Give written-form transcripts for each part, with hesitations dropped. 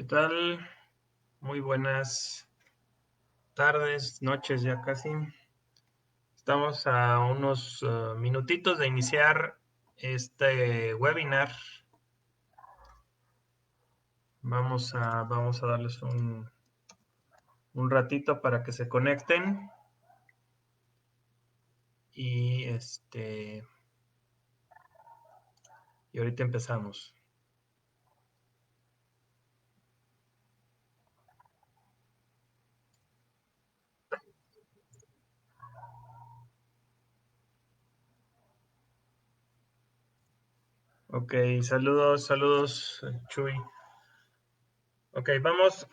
¿Qué tal? Muy buenas tardes, noches ya casi. Estamos a unos minutitos de iniciar este webinar. Vamos a darles un ratito para que se conecten y y ahorita empezamos. Ok, saludos, Chuy. Ok, vamos,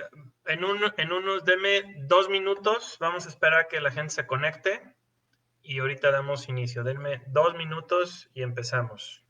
denme 2 minutos, vamos a esperar a que la gente se conecte y ahorita damos inicio. Denme 2 minutos y empezamos.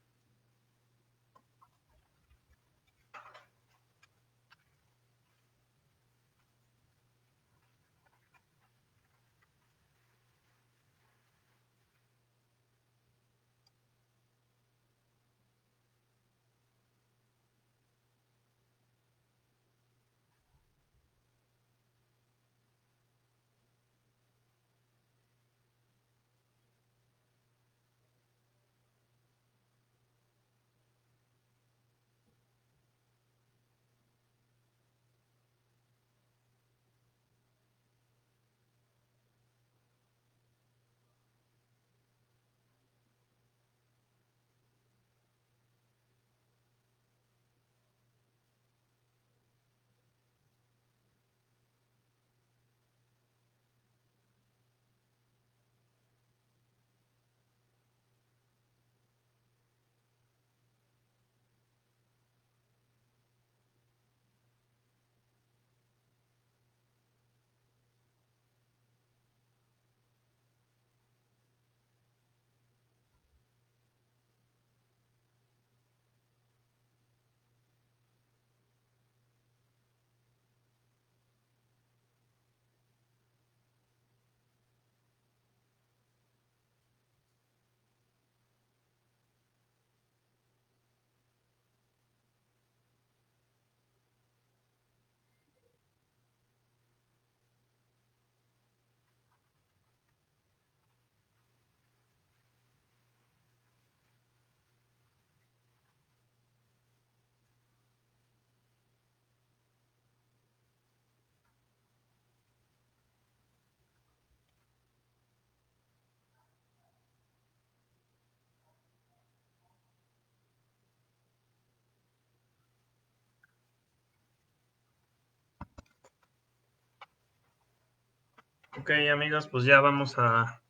Ok, amigos, pues ya vamos a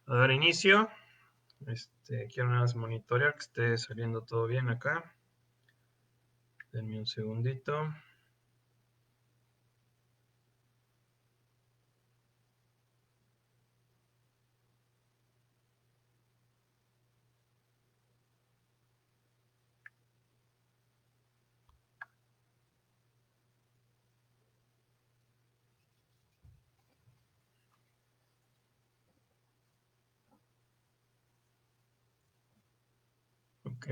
dar inicio. Quiero nada más monitorear que esté saliendo todo bien acá. Denme un segundito. Ok.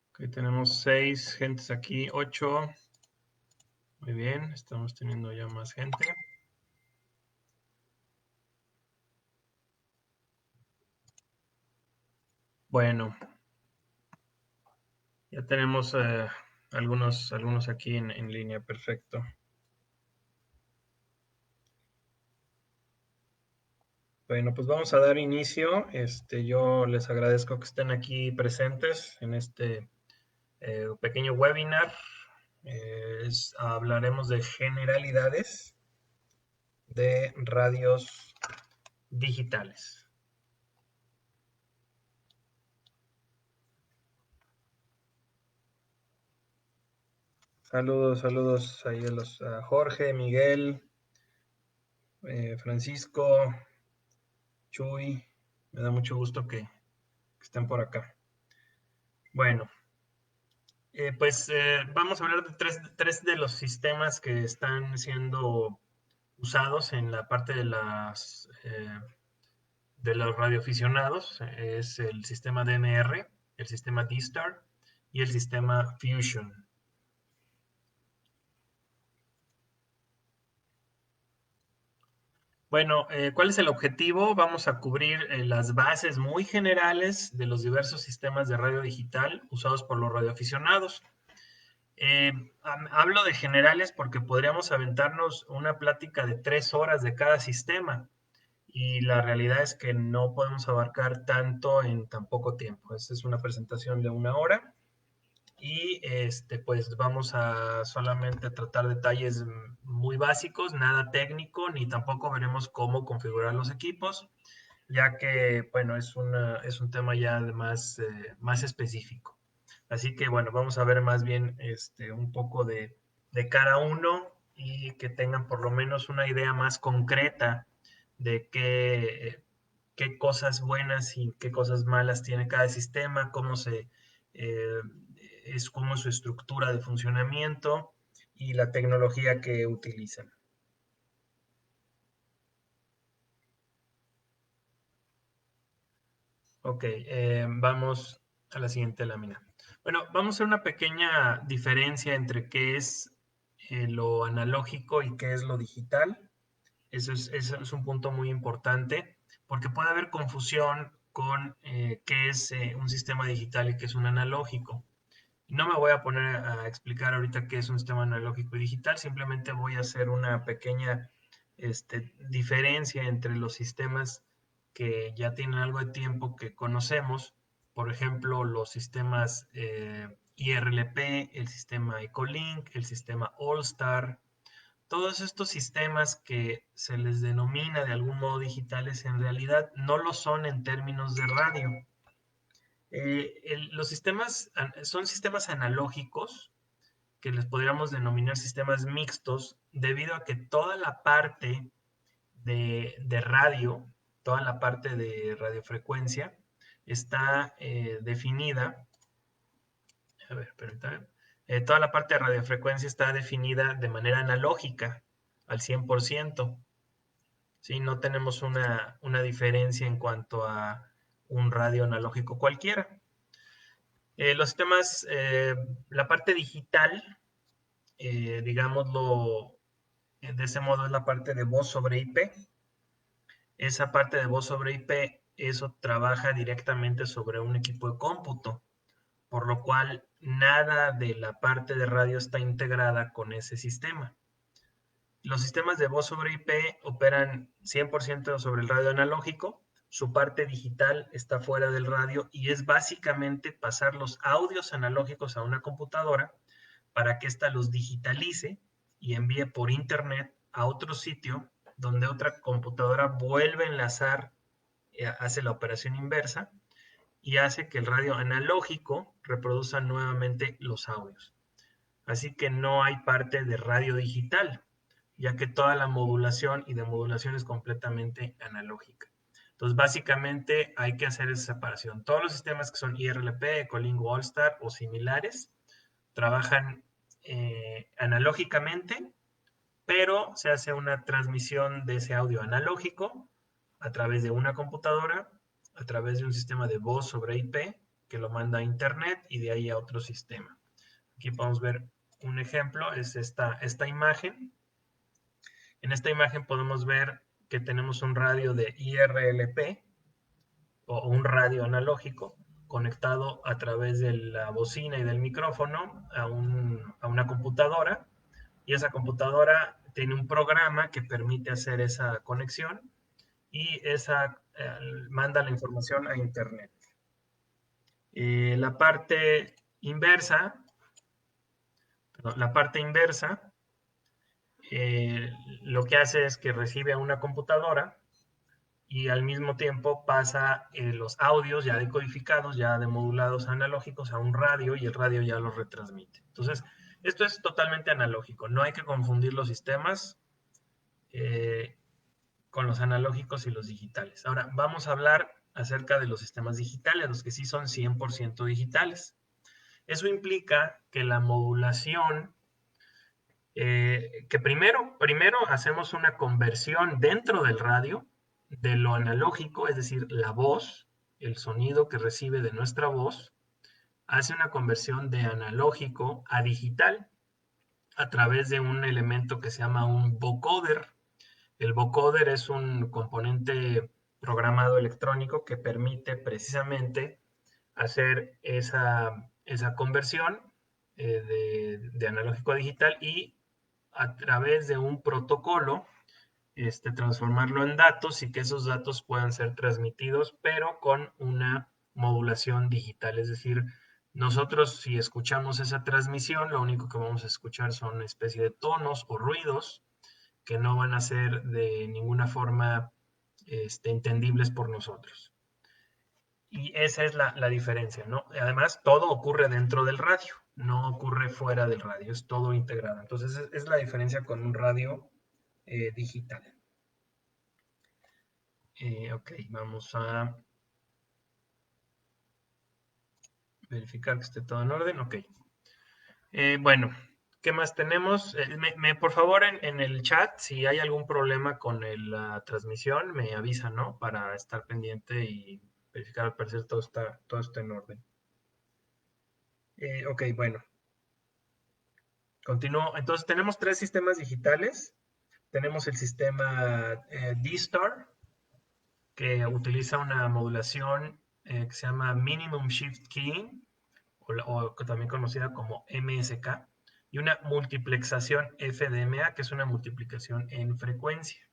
Ok, tenemos 6 gentes aquí, 8. Muy bien, estamos teniendo ya más gente. Bueno, ya tenemos algunos aquí en línea, perfecto. Bueno, pues vamos a dar inicio. Yo les agradezco que estén aquí presentes en este pequeño webinar. Hablaremos de generalidades de radios digitales. Saludos ahí a Jorge, Miguel, Francisco, Chuy. Me da mucho gusto que estén por acá. Bueno, vamos a hablar de tres de los sistemas que están siendo usados en la parte de las de los radioaficionados es el sistema DMR, el sistema D-Star y el sistema Fusion. Bueno, ¿cuál es el objetivo? Vamos a cubrir las bases muy generales de los diversos sistemas de radio digital usados por los radioaficionados. Hablo de generales porque podríamos aventarnos una plática de 3 horas de cada sistema y la realidad es que no podemos abarcar tanto en tan poco tiempo. Esta es una presentación de 1 hora y pues vamos a solamente tratar detalles muy básicos, nada técnico, ni tampoco veremos cómo configurar los equipos, ya que, bueno, es un tema ya más específico. Así que, bueno, vamos a ver más bien un poco de cada uno y que tengan por lo menos una idea más concreta de qué cosas buenas y qué cosas malas tiene cada sistema, eh, cómo es su estructura de funcionamiento y la tecnología que utilizan. Ok, vamos a la siguiente lámina. Bueno, vamos a hacer una pequeña diferencia entre qué es lo analógico y qué es lo digital. Eso es un punto muy importante porque puede haber confusión con qué es un sistema digital y qué es un analógico. No me voy a poner a explicar ahorita qué es un sistema analógico y digital, simplemente voy a hacer una pequeña diferencia entre los sistemas que ya tienen algo de tiempo que conocemos, por ejemplo, los sistemas IRLP, el sistema Ecolink, el sistema Allstar. Todos estos sistemas que se les denomina de algún modo digitales, en realidad no lo son en términos de radio. Los sistemas son sistemas analógicos que les podríamos denominar sistemas mixtos debido a que toda la parte de radio, toda la parte de radiofrecuencia está definida, a ver, permítame, toda la parte de radiofrecuencia está definida de manera analógica al 100%. ¿Sí? No tenemos una diferencia en cuanto a un radio analógico cualquiera. Los sistemas, la parte digital, digámoslo de ese modo, es la parte de voz sobre IP. Esa parte de voz sobre IP, eso trabaja directamente sobre un equipo de cómputo, por lo cual nada de la parte de radio está integrada con ese sistema. Los sistemas de voz sobre IP operan 100% sobre el radio analógico, su parte digital está fuera del radio y es básicamente pasar los audios analógicos a una computadora para que ésta los digitalice y envíe por internet a otro sitio donde otra computadora vuelve a enlazar, hace la operación inversa y hace que el radio analógico reproduzca nuevamente los audios. Así que no hay parte de radio digital, ya que toda la modulación y demodulación es completamente analógica. Entonces, básicamente hay que hacer esa separación. Todos los sistemas que son IRLP, Ecolink, Allstar o similares trabajan analógicamente, pero se hace una transmisión de ese audio analógico a través de una computadora, a través de un sistema de voz sobre IP que lo manda a internet y de ahí a otro sistema. Aquí podemos ver un ejemplo, es esta imagen. En esta imagen podemos ver que tenemos un radio de IRLP o un radio analógico conectado a través de la bocina y del micrófono a una computadora y esa computadora tiene un programa que permite hacer esa conexión y esa manda la información a internet. La parte inversa, lo que hace es que recibe a una computadora y al mismo tiempo pasa los audios ya decodificados, ya demodulados analógicos a un radio y el radio ya los retransmite. Entonces, esto es totalmente analógico. No hay que confundir los sistemas con los analógicos y los digitales. Ahora, vamos a hablar acerca de los sistemas digitales, los que sí son 100% digitales. Eso implica que la modulación, que primero hacemos una conversión dentro del radio de lo analógico, es decir, la voz, el sonido que recibe de nuestra voz, hace una conversión de analógico a digital a través de un elemento que se llama un vocoder. El vocoder es un componente programado electrónico que permite precisamente hacer esa conversión de analógico a digital y a través de un protocolo transformarlo en datos y que esos datos puedan ser transmitidos, pero con una modulación digital. Es decir, nosotros si escuchamos esa transmisión, lo único que vamos a escuchar son una especie de tonos o ruidos que no van a ser de ninguna forma entendibles por nosotros. Y esa es la diferencia, ¿no? Además, todo ocurre dentro del radio, no ocurre fuera del radio, es todo integrado. Entonces, es la diferencia con un radio digital. Ok, vamos a verificar que esté todo en orden. Ok. Bueno, ¿qué más tenemos? Por favor, en el chat, si hay algún problema con la transmisión, me avisan, ¿no? Para estar pendiente y verificar al parecer todo está en orden. Ok, bueno. Continúo. Entonces, tenemos 3 sistemas digitales. Tenemos el sistema D-Star, que utiliza una modulación que se llama Minimum Shift Keying, o también conocida como MSK, y una multiplexación FDMA, que es una multiplicación en frecuencia.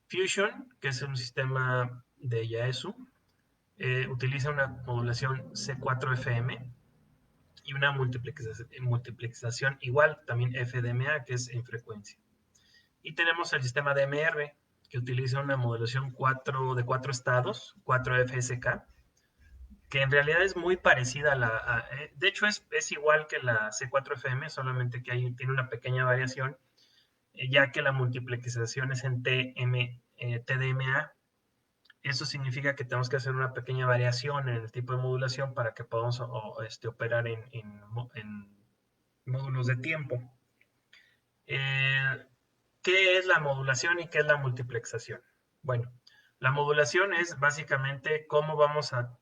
Fusion, que es un sistema de Yaesu, utiliza una modulación C4FM y una multiplexación igual, también FDMA, que es en frecuencia. Y tenemos el sistema DMR, que utiliza una modulación de 4 estados, 4FSK, que en realidad es muy parecida de hecho es igual que la C4FM, solamente que ahí tiene una pequeña variación, ya que la multiplexación es en TDMA. Eso significa que tenemos que hacer una pequeña variación en el tipo de modulación para que podamos operar en módulos de tiempo. ¿Qué es la modulación y qué es la multiplexación? Bueno, la modulación es básicamente cómo vamos a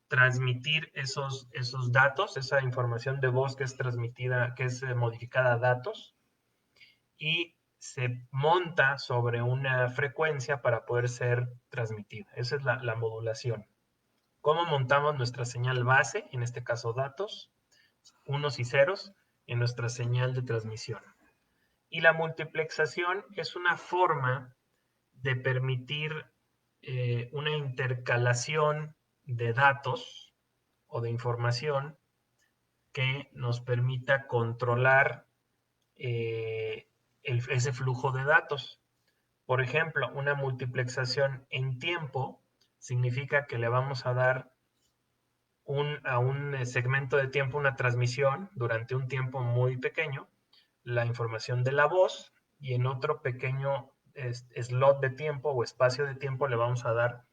transmitir esos datos, esa información de voz que es transmitida, que es modificada a datos, y se monta sobre una frecuencia para poder ser transmitida. Esa es la modulación. ¿Cómo montamos nuestra señal base, en este caso datos, unos y ceros, en nuestra señal de transmisión? Y la multiplexación es una forma de permitir una intercalación de datos o de información que nos permita controlar ese flujo de datos. Por ejemplo, una multiplexación en tiempo significa que le vamos a dar a un segmento de tiempo, una transmisión durante un tiempo muy pequeño, la información de la voz, y en otro pequeño slot de tiempo o espacio de tiempo le vamos a dar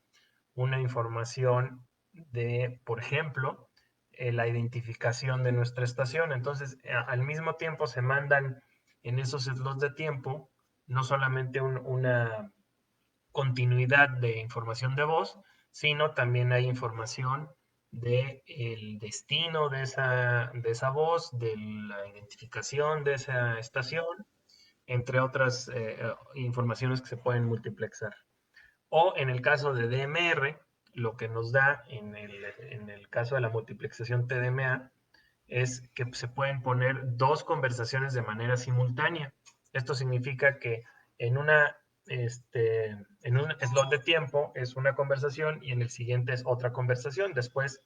una información de, por ejemplo, la identificación de nuestra estación. Entonces, al mismo tiempo se mandan en esos slots de tiempo no solamente una continuidad de información de voz, sino también hay información del destino de esa voz, de la identificación de esa estación, entre otras informaciones que se pueden multiplexar. O en el caso de DMR, lo que nos da en el caso de la multiplexación TDMA es que se pueden poner 2 conversaciones de manera simultánea. Esto significa que en en un slot de tiempo es una conversación y en el siguiente es otra conversación. Después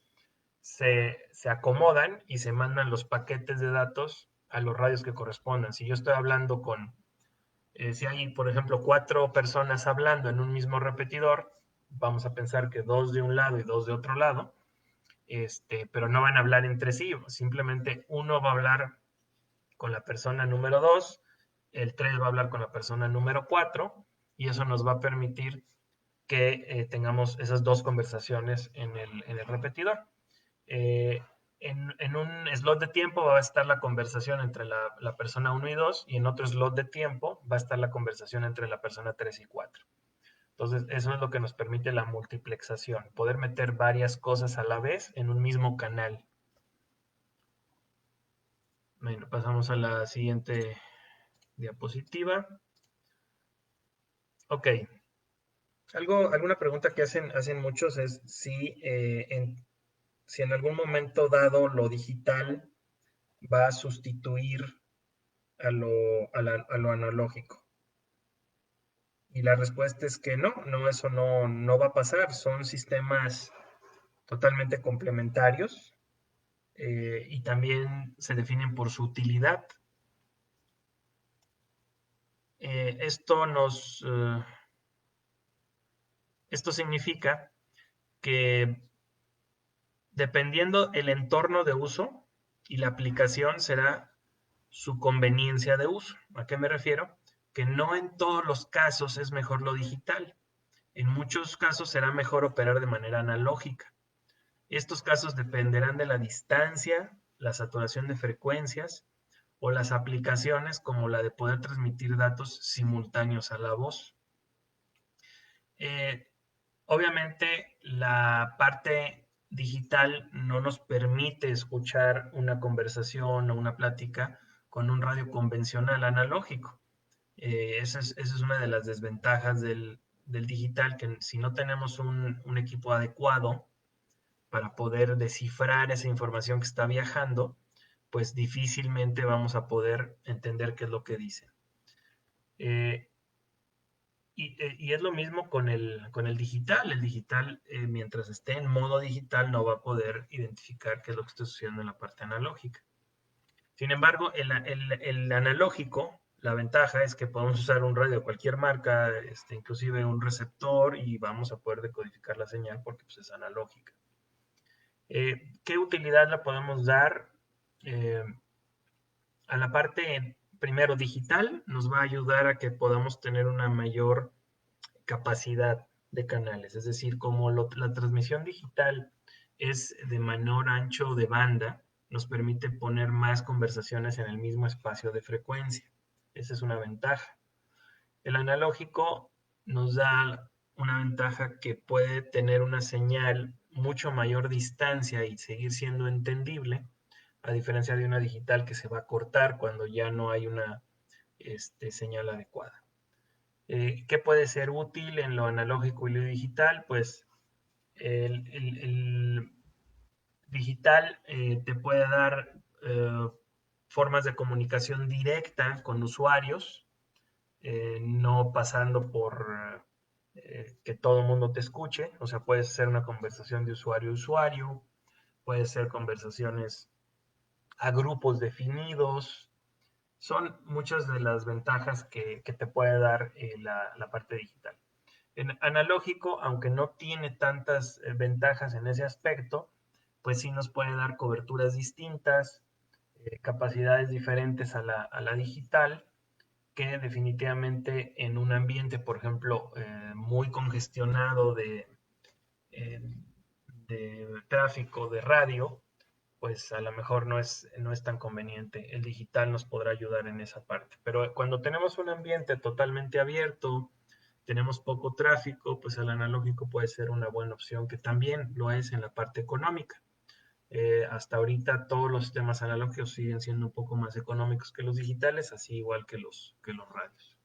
se acomodan y se mandan los paquetes de datos a los radios que correspondan. Si yo estoy hablando si hay, por ejemplo, 4 personas hablando en un mismo repetidor, vamos a pensar que 2 de un lado y 2 de otro lado, pero no van a hablar entre sí, simplemente uno va a hablar con la persona número 2, el 3 va a hablar con la persona número 4, y eso nos va a permitir que tengamos esas 2 conversaciones en el repetidor. En un slot de tiempo va a estar la conversación entre la persona 1 y 2, y en otro slot de tiempo va a estar la conversación entre la persona 3 y 4. Entonces, eso es lo que nos permite la multiplexación, poder meter varias cosas a la vez en un mismo canal. Bueno, pasamos a la siguiente diapositiva. Ok. Alguna pregunta que hacen muchos es si en algún momento dado lo digital va a sustituir a lo analógico. Y la respuesta es que no, eso no va a pasar. Son sistemas totalmente complementarios y también se definen por su utilidad. Eh, esto nos, eh, esto significa que dependiendo el entorno de uso y la aplicación será su conveniencia de uso. ¿A qué me refiero? Que no en todos los casos es mejor lo digital. En muchos casos será mejor operar de manera analógica. Estos casos dependerán de la distancia, la saturación de frecuencias o las aplicaciones como la de poder transmitir datos simultáneos a la voz. Eh, Obviamente la parte digital no nos permite escuchar una conversación o una plática con un radio convencional analógico. Esa es una de las desventajas del digital, que si no tenemos un equipo adecuado para poder descifrar esa información que está viajando, pues difícilmente vamos a poder entender qué es lo que dice. Eh, y es lo mismo con el digital. El digital, mientras esté en modo digital, no va a poder identificar qué es lo que está sucediendo en la parte analógica. Sin embargo, el analógico, la ventaja es que podemos usar un radio de cualquier marca, inclusive un receptor, y vamos a poder decodificar la señal porque pues, es analógica. ¿Qué utilidad le podemos dar? Eh, a la parte, primero, digital, nos va a ayudar a que podamos tener una mayor capacidad de canales. Es decir, como la transmisión digital es de menor ancho de banda, nos permite poner más conversaciones en el mismo espacio de frecuencia. Esa es una ventaja. El analógico nos da una ventaja que puede tener una señal mucho mayor distancia y seguir siendo entendible, a diferencia de una digital que se va a cortar cuando ya no hay una señal adecuada. ¿Qué puede ser útil en lo analógico y lo digital? Pues el digital te puede dar formas de comunicación directa con usuarios, no pasando por que todo el mundo te escuche. O sea, puede ser una conversación de usuario a usuario, puede ser conversaciones a grupos definidos. Son muchas de las ventajas que te puede dar la parte digital. En analógico, aunque no tiene tantas ventajas en ese aspecto, pues sí nos puede dar coberturas distintas, capacidades diferentes a la digital, que definitivamente en un ambiente, por ejemplo, muy congestionado eh, de tráfico de radio, pues a lo mejor no es tan conveniente. El digital nos podrá ayudar en esa parte. Pero cuando tenemos un ambiente totalmente abierto, tenemos poco tráfico, pues el analógico puede ser una buena opción, que también lo es en la parte económica. Hasta ahorita todos los sistemas analógicos siguen siendo un poco más económicos que los digitales, así igual que los radios.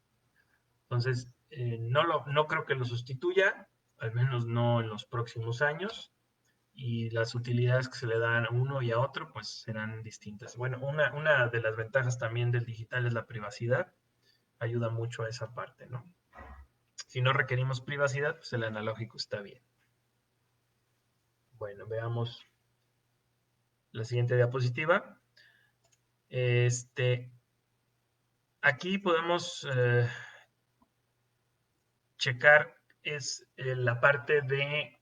Entonces, no creo que lo sustituya, al menos no en los próximos años, y las utilidades que se le dan a uno y a otro, pues serán distintas. Bueno, una de las ventajas también del digital es la privacidad, ayuda mucho a esa parte, ¿no? Si no requerimos privacidad, pues el analógico está bien. Bueno, veamos la siguiente diapositiva. Aquí podemos checar la parte de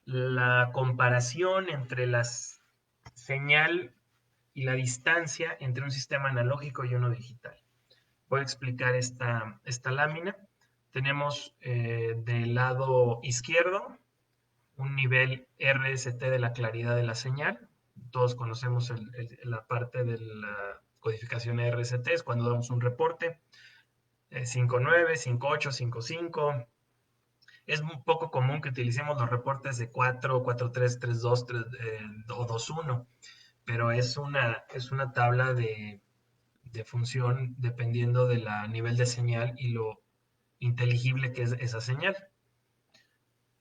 la comparación entre la señal y la distancia entre un sistema analógico y uno digital. Voy a explicar esta lámina. Tenemos del lado izquierdo un nivel RST de la claridad de la señal. Todos conocemos la parte de la codificación RST, es cuando damos un reporte, 5.9, 5.8, 5.5. Es un poco común que utilicemos los reportes de 4, 4-3, 3-2 o 2-1, pero es una tabla de función dependiendo del nivel de señal y lo inteligible que es esa señal.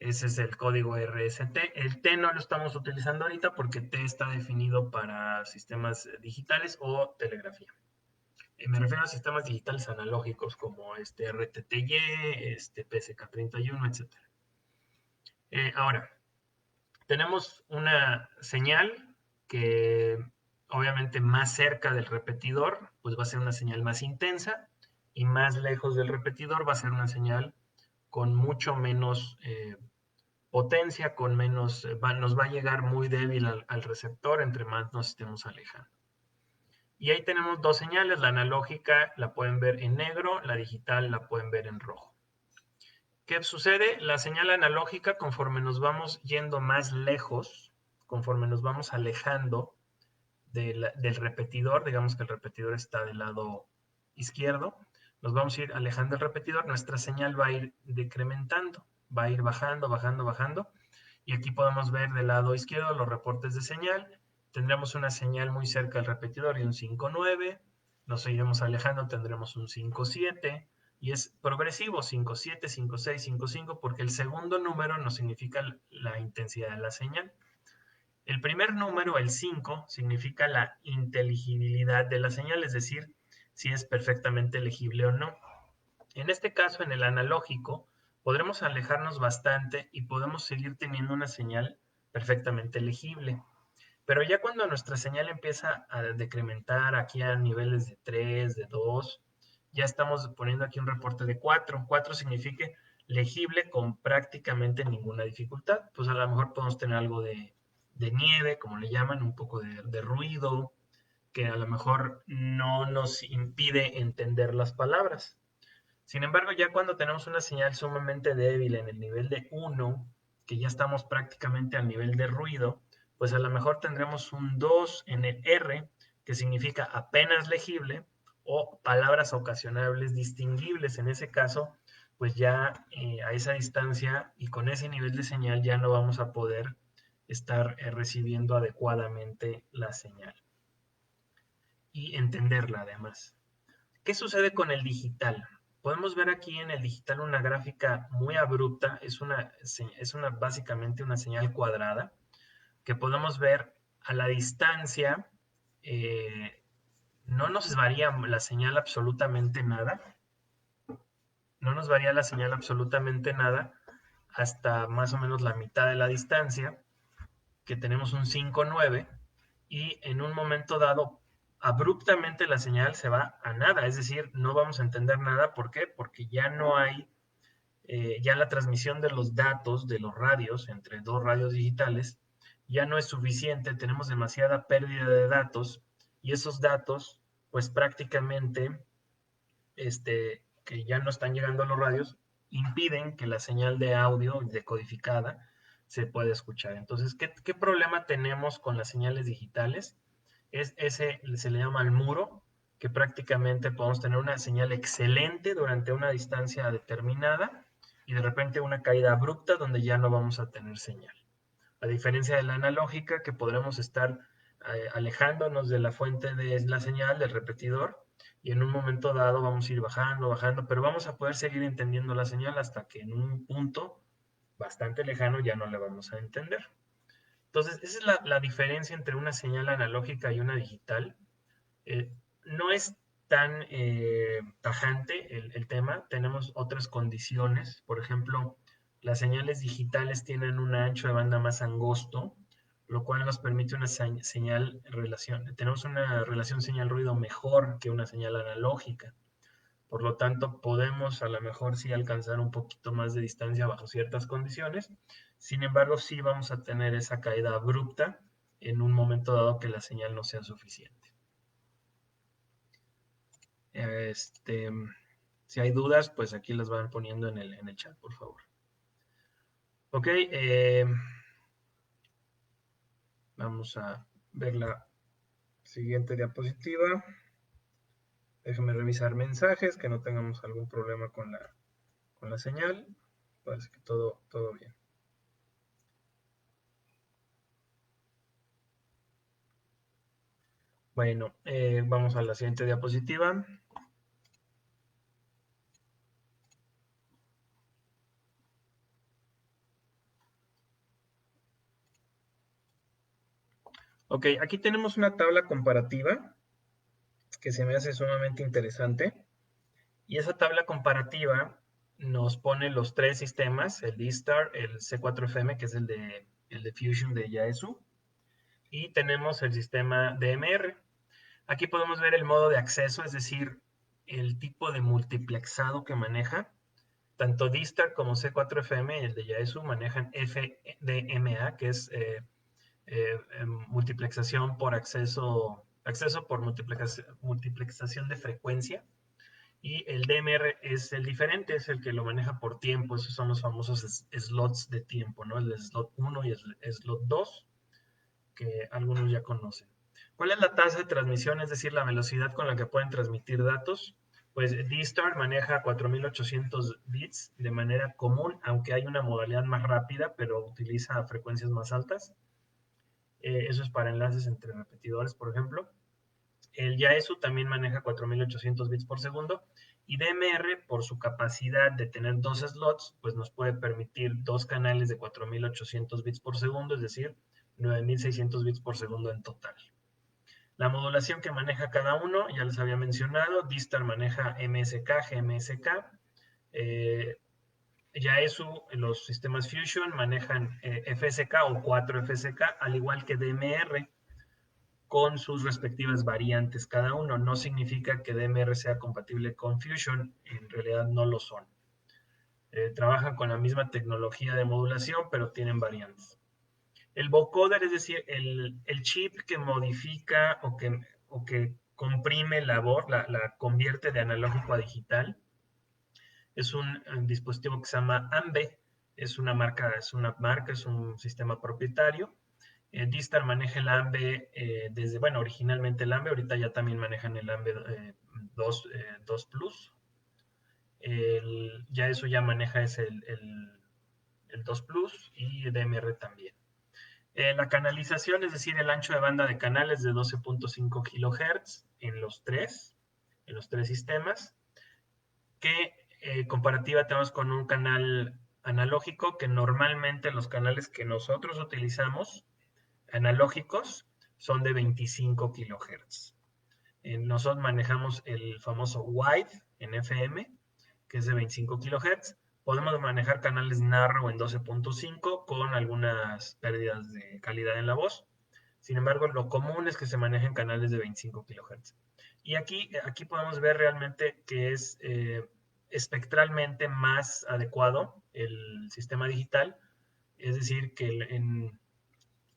Ese es el código RST. El T no lo estamos utilizando ahorita porque T está definido para sistemas digitales o telegrafía. Me refiero a sistemas digitales analógicos como RTTY, PSK31, etc. Ahora, tenemos una señal que obviamente más cerca del repetidor, pues va a ser una señal más intensa, y más lejos del repetidor va a ser una señal con mucho menos potencia, con menos, nos va a llegar muy débil al receptor entre más nos estemos alejando. Y ahí tenemos dos señales, la analógica la pueden ver en negro, la digital la pueden ver en rojo. ¿Qué sucede? La señal analógica, conforme nos vamos yendo más lejos, conforme nos vamos alejando del repetidor, digamos que el repetidor está del lado izquierdo, nos vamos a ir alejando del repetidor, nuestra señal va a ir decrementando, va a ir bajando, bajando, bajando, y aquí podemos ver del lado izquierdo los reportes de señal. Tendremos una señal muy cerca del repetidor y un 5.9, nos iremos alejando, tendremos un 5.7, y es progresivo, 5.7, 5.6, 5.5, porque el segundo número nos significa la intensidad de la señal. El primer número, el 5, significa la inteligibilidad de la señal, es decir, si es perfectamente legible o no. En este caso, en el analógico, podremos alejarnos bastante y podemos seguir teniendo una señal perfectamente legible. Pero ya cuando nuestra señal empieza a decrementar aquí a niveles de 3, de 2, ya estamos poniendo aquí un reporte de 4. 4 significa legible con prácticamente ninguna dificultad. Pues a lo mejor podemos tener algo de nieve, como le llaman, un poco de ruido, que a lo mejor no nos impide entender las palabras. Sin embargo, ya cuando tenemos una señal sumamente débil en el nivel de 1, que ya estamos prácticamente al nivel de ruido, pues a lo mejor tendremos un 2 en el R, que significa apenas legible, o palabras ocasionables distinguibles. En ese caso, pues ya a esa distancia y con ese nivel de señal ya no vamos a poder estar recibiendo adecuadamente la señal y entenderla además. ¿Qué sucede con el digital? Podemos ver aquí en el digital una gráfica muy abrupta, básicamente una señal cuadrada, que podemos ver a la distancia, no nos varía la señal absolutamente nada, no nos varía la señal absolutamente nada hasta más o menos la mitad de la distancia, que tenemos un 5.9, y en un momento dado abruptamente la señal se va a nada, es decir, no vamos a entender nada. ¿Por qué? Porque ya no hay, ya la transmisión de los datos de los radios entre dos radios digitales ya no es suficiente, tenemos demasiada pérdida de datos, y esos datos pues prácticamente que ya no están llegando a los radios impiden que la señal de audio decodificada se pueda escuchar. Entonces, ¿qué problema tenemos con las señales digitales? Ese se le llama el muro, que prácticamente podemos tener una señal excelente durante una distancia determinada y de repente una caída abrupta donde ya no vamos a tener señal. A diferencia de la analógica, que podremos estar alejándonos de la fuente de la señal, del repetidor, y en un momento dado vamos a ir bajando, bajando, pero vamos a poder seguir entendiendo la señal hasta que en un punto bastante lejano ya no la vamos a entender. Entonces, esa es la diferencia entre una señal analógica y una digital. No es tan tajante el tema, tenemos otras condiciones. Por ejemplo, las señales digitales tienen un ancho de banda más angosto, lo cual nos permite tenemos una relación señal-ruido mejor que una señal analógica. Por lo tanto, podemos a lo mejor sí alcanzar un poquito más de distancia bajo ciertas condiciones. Sin embargo, sí vamos a tener esa caída abrupta en un momento dado que la señal no sea suficiente. Si hay dudas, pues aquí las van poniendo en el chat, por favor. Ok, vamos a ver la siguiente diapositiva. Déjame revisar mensajes, que no tengamos algún problema con la señal. Parece que todo bien. Bueno, vamos a la siguiente diapositiva. Ok, aquí tenemos una tabla comparativa que se me hace sumamente interesante. Y esa tabla comparativa nos pone los tres sistemas, el D-Star, el C4FM, que es el de Fusion de Yaesu, y tenemos el sistema DMR. Aquí podemos ver el modo de acceso, es decir, el tipo de multiplexado que maneja. Tanto D-Star como C4FM, el de Yaesu, manejan FDMA, que es multiplexación por acceso por multiplexación de frecuencia. Y el DMR es el diferente, es el que lo maneja por tiempo. Esos son los famosos slots de tiempo, ¿no? El slot 1 y el slot 2, que algunos ya conocen. ¿Cuál es la tasa de transmisión? Es decir, la velocidad con la que pueden transmitir datos. Pues D-Star maneja 4800 bits de manera común, aunque hay una modalidad más rápida, pero utiliza frecuencias más altas. Eso es para enlaces entre repetidores, por ejemplo. El Yaesu también maneja 4800 bits por segundo y DMR, por su capacidad de tener dos slots, pues nos puede permitir dos canales de 4800 bits por segundo, es decir, 9600 bits por segundo en total. La modulación que maneja cada uno, ya les había mencionado, D-Star maneja MSK, GMSK, Yaesu, los sistemas Fusion manejan FSK o 4FSK, al igual que DMR, con sus respectivas variantes cada uno. No significa que DMR sea compatible con Fusion, en realidad no lo son. Trabajan con la misma tecnología de modulación, pero tienen variantes. El vocoder, es decir, el chip que modifica o que comprime la voz, la convierte de analógico a digital, es un dispositivo que se llama AMBE, es un sistema propietario. D-Star maneja el AMBE desde, bueno, originalmente el AMBE, ahorita ya también manejan el AMBE 2 Plus. Ya eso ya maneja es el 2 Plus y DMR también. La canalización, es decir, el ancho de banda de canales de 12.5 kHz en los tres sistemas, que comparativa tenemos con un canal analógico que normalmente los canales que nosotros utilizamos analógicos son de 25 kHz. Nosotros manejamos el famoso wide en FM, que es de 25 kHz. Podemos manejar canales narrow en 12.5 con algunas pérdidas de calidad en la voz. Sin embargo, lo común es que se manejen canales de 25 kHz. Y aquí podemos ver realmente que es espectralmente más adecuado el sistema digital. Es decir, que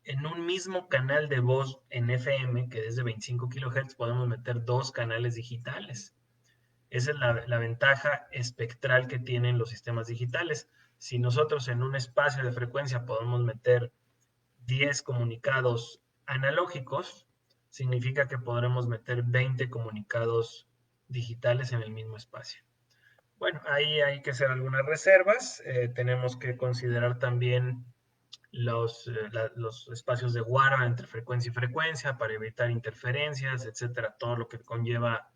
en un mismo canal de voz en FM, que es de 25 kHz, podemos meter dos canales digitales. Esa es la ventaja espectral que tienen los sistemas digitales. Si nosotros en un espacio de frecuencia podemos meter 10 comunicados analógicos, significa que podremos meter 20 comunicados digitales en el mismo espacio. Bueno, ahí hay que hacer algunas reservas. Tenemos que considerar también los espacios de guarda entre frecuencia y frecuencia para evitar interferencias, etcétera, todo lo que conlleva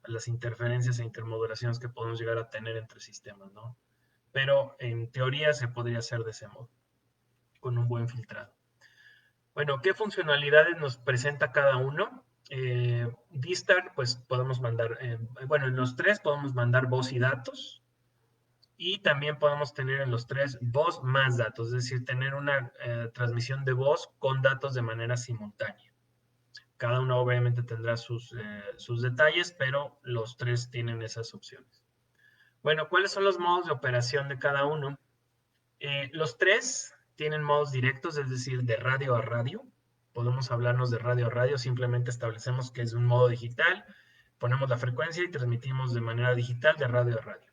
a las interferencias e intermodulaciones que podemos llegar a tener entre sistemas, ¿no? Pero en teoría se podría hacer de ese modo, con un buen filtrado. Bueno, ¿qué funcionalidades nos presenta cada uno? D-Star, pues podemos mandar, bueno, en los tres podemos mandar voz y datos, y también podemos tener en los tres voz más datos, es decir, tener una transmisión de voz con datos de manera simultánea. Cada uno obviamente tendrá sus detalles, pero los tres tienen esas opciones. Bueno, ¿cuáles son los modos de operación de cada uno? Los tres tienen modos directos, es decir, de radio a radio. Podemos hablarnos de radio a radio, simplemente establecemos que es un modo digital, ponemos la frecuencia y transmitimos de manera digital de radio a radio.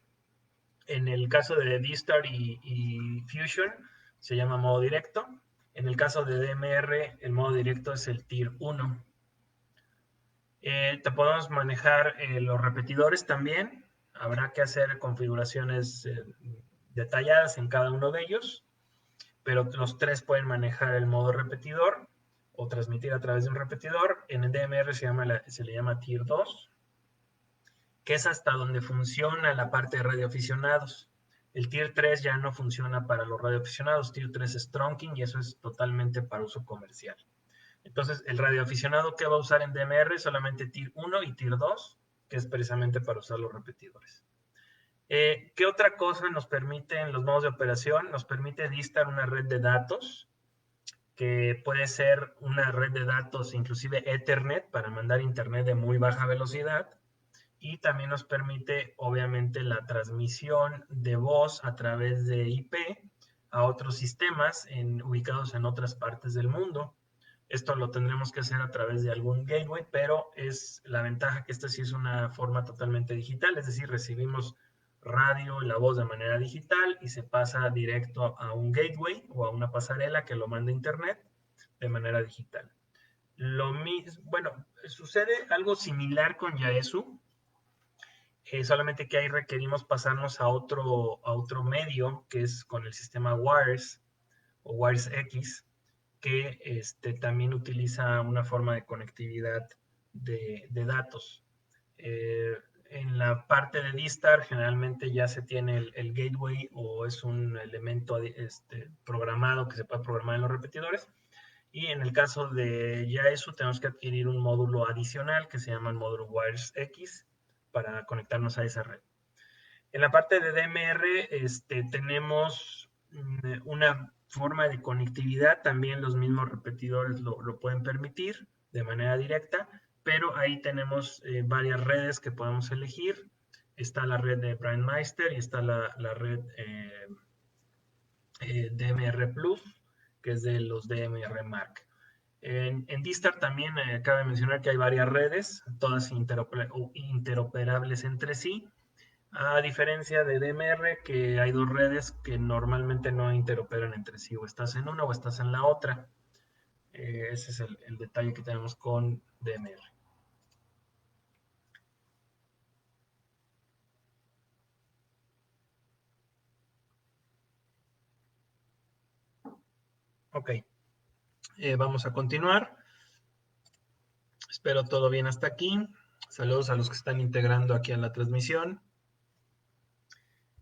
En el caso de D-Star y Fusion se llama modo directo. En el caso de DMR, el modo directo es el Tier 1. Te podemos manejar los repetidores también. Habrá que hacer configuraciones detalladas en cada uno de ellos, pero los tres pueden manejar el modo repetidor o transmitir a través de un repetidor. En el DMR se le llama Tier 2, que es hasta donde funciona la parte de radioaficionados. El Tier 3 ya no funciona para los radioaficionados. Tier 3 es trunking y eso es totalmente para uso comercial. Entonces, el radioaficionado que va a usar en DMR es solamente Tier 1 y Tier 2, que es precisamente para usar los repetidores. ¿Qué otra cosa nos permiten los modos de operación? Nos permite distar una red de datos, que puede ser una red de datos inclusive Ethernet para mandar internet de muy baja velocidad, y también nos permite obviamente la transmisión de voz a través de IP a otros sistemas ubicados en otras partes del mundo. Esto lo tendremos que hacer a través de algún gateway, pero es la ventaja que esta sí es una forma totalmente digital, es decir, recibimos radio, la voz de manera digital y se pasa directo a un gateway o a una pasarela que lo manda a internet de manera digital. Lo mismo, bueno, sucede algo similar con Yaesu, solamente que ahí requerimos pasarnos a otro medio, que es con el sistema WIRES o WIRES X, que también utiliza una forma de conectividad de datos. En la parte de D-Star generalmente ya se tiene el gateway o es un elemento programado que se puede programar en los repetidores. Y en el caso de Yaesu tenemos que adquirir un módulo adicional que se llama el módulo WIRES X para conectarnos a esa red. En la parte de DMR tenemos una forma de conectividad, también los mismos repetidores lo pueden permitir de manera directa, pero ahí tenemos varias redes que podemos elegir. Está la red de Brandmeister y está la red DMR Plus, que es de los DMR Mark. En D-Star también cabe mencionar que hay varias redes, todas interoperables entre sí, a diferencia de DMR, que hay dos redes que normalmente no interoperan entre sí, o estás en una o estás en la otra. Ese es el detalle que tenemos con DMR. Ok, vamos a continuar. Espero todo bien hasta aquí. Saludos a los que están integrando aquí a la transmisión.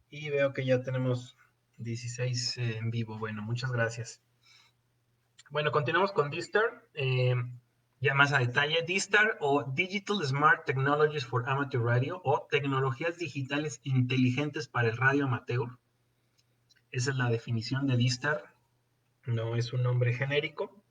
Y veo que ya tenemos 16 en vivo. Bueno, muchas gracias. Bueno, continuamos con D-Star. Ya más a detalle, D-Star o Digital Smart Technologies for Amateur Radio o tecnologías digitales inteligentes para el radio amateur. Esa es la definición de D-Star. No es un nombre genérico.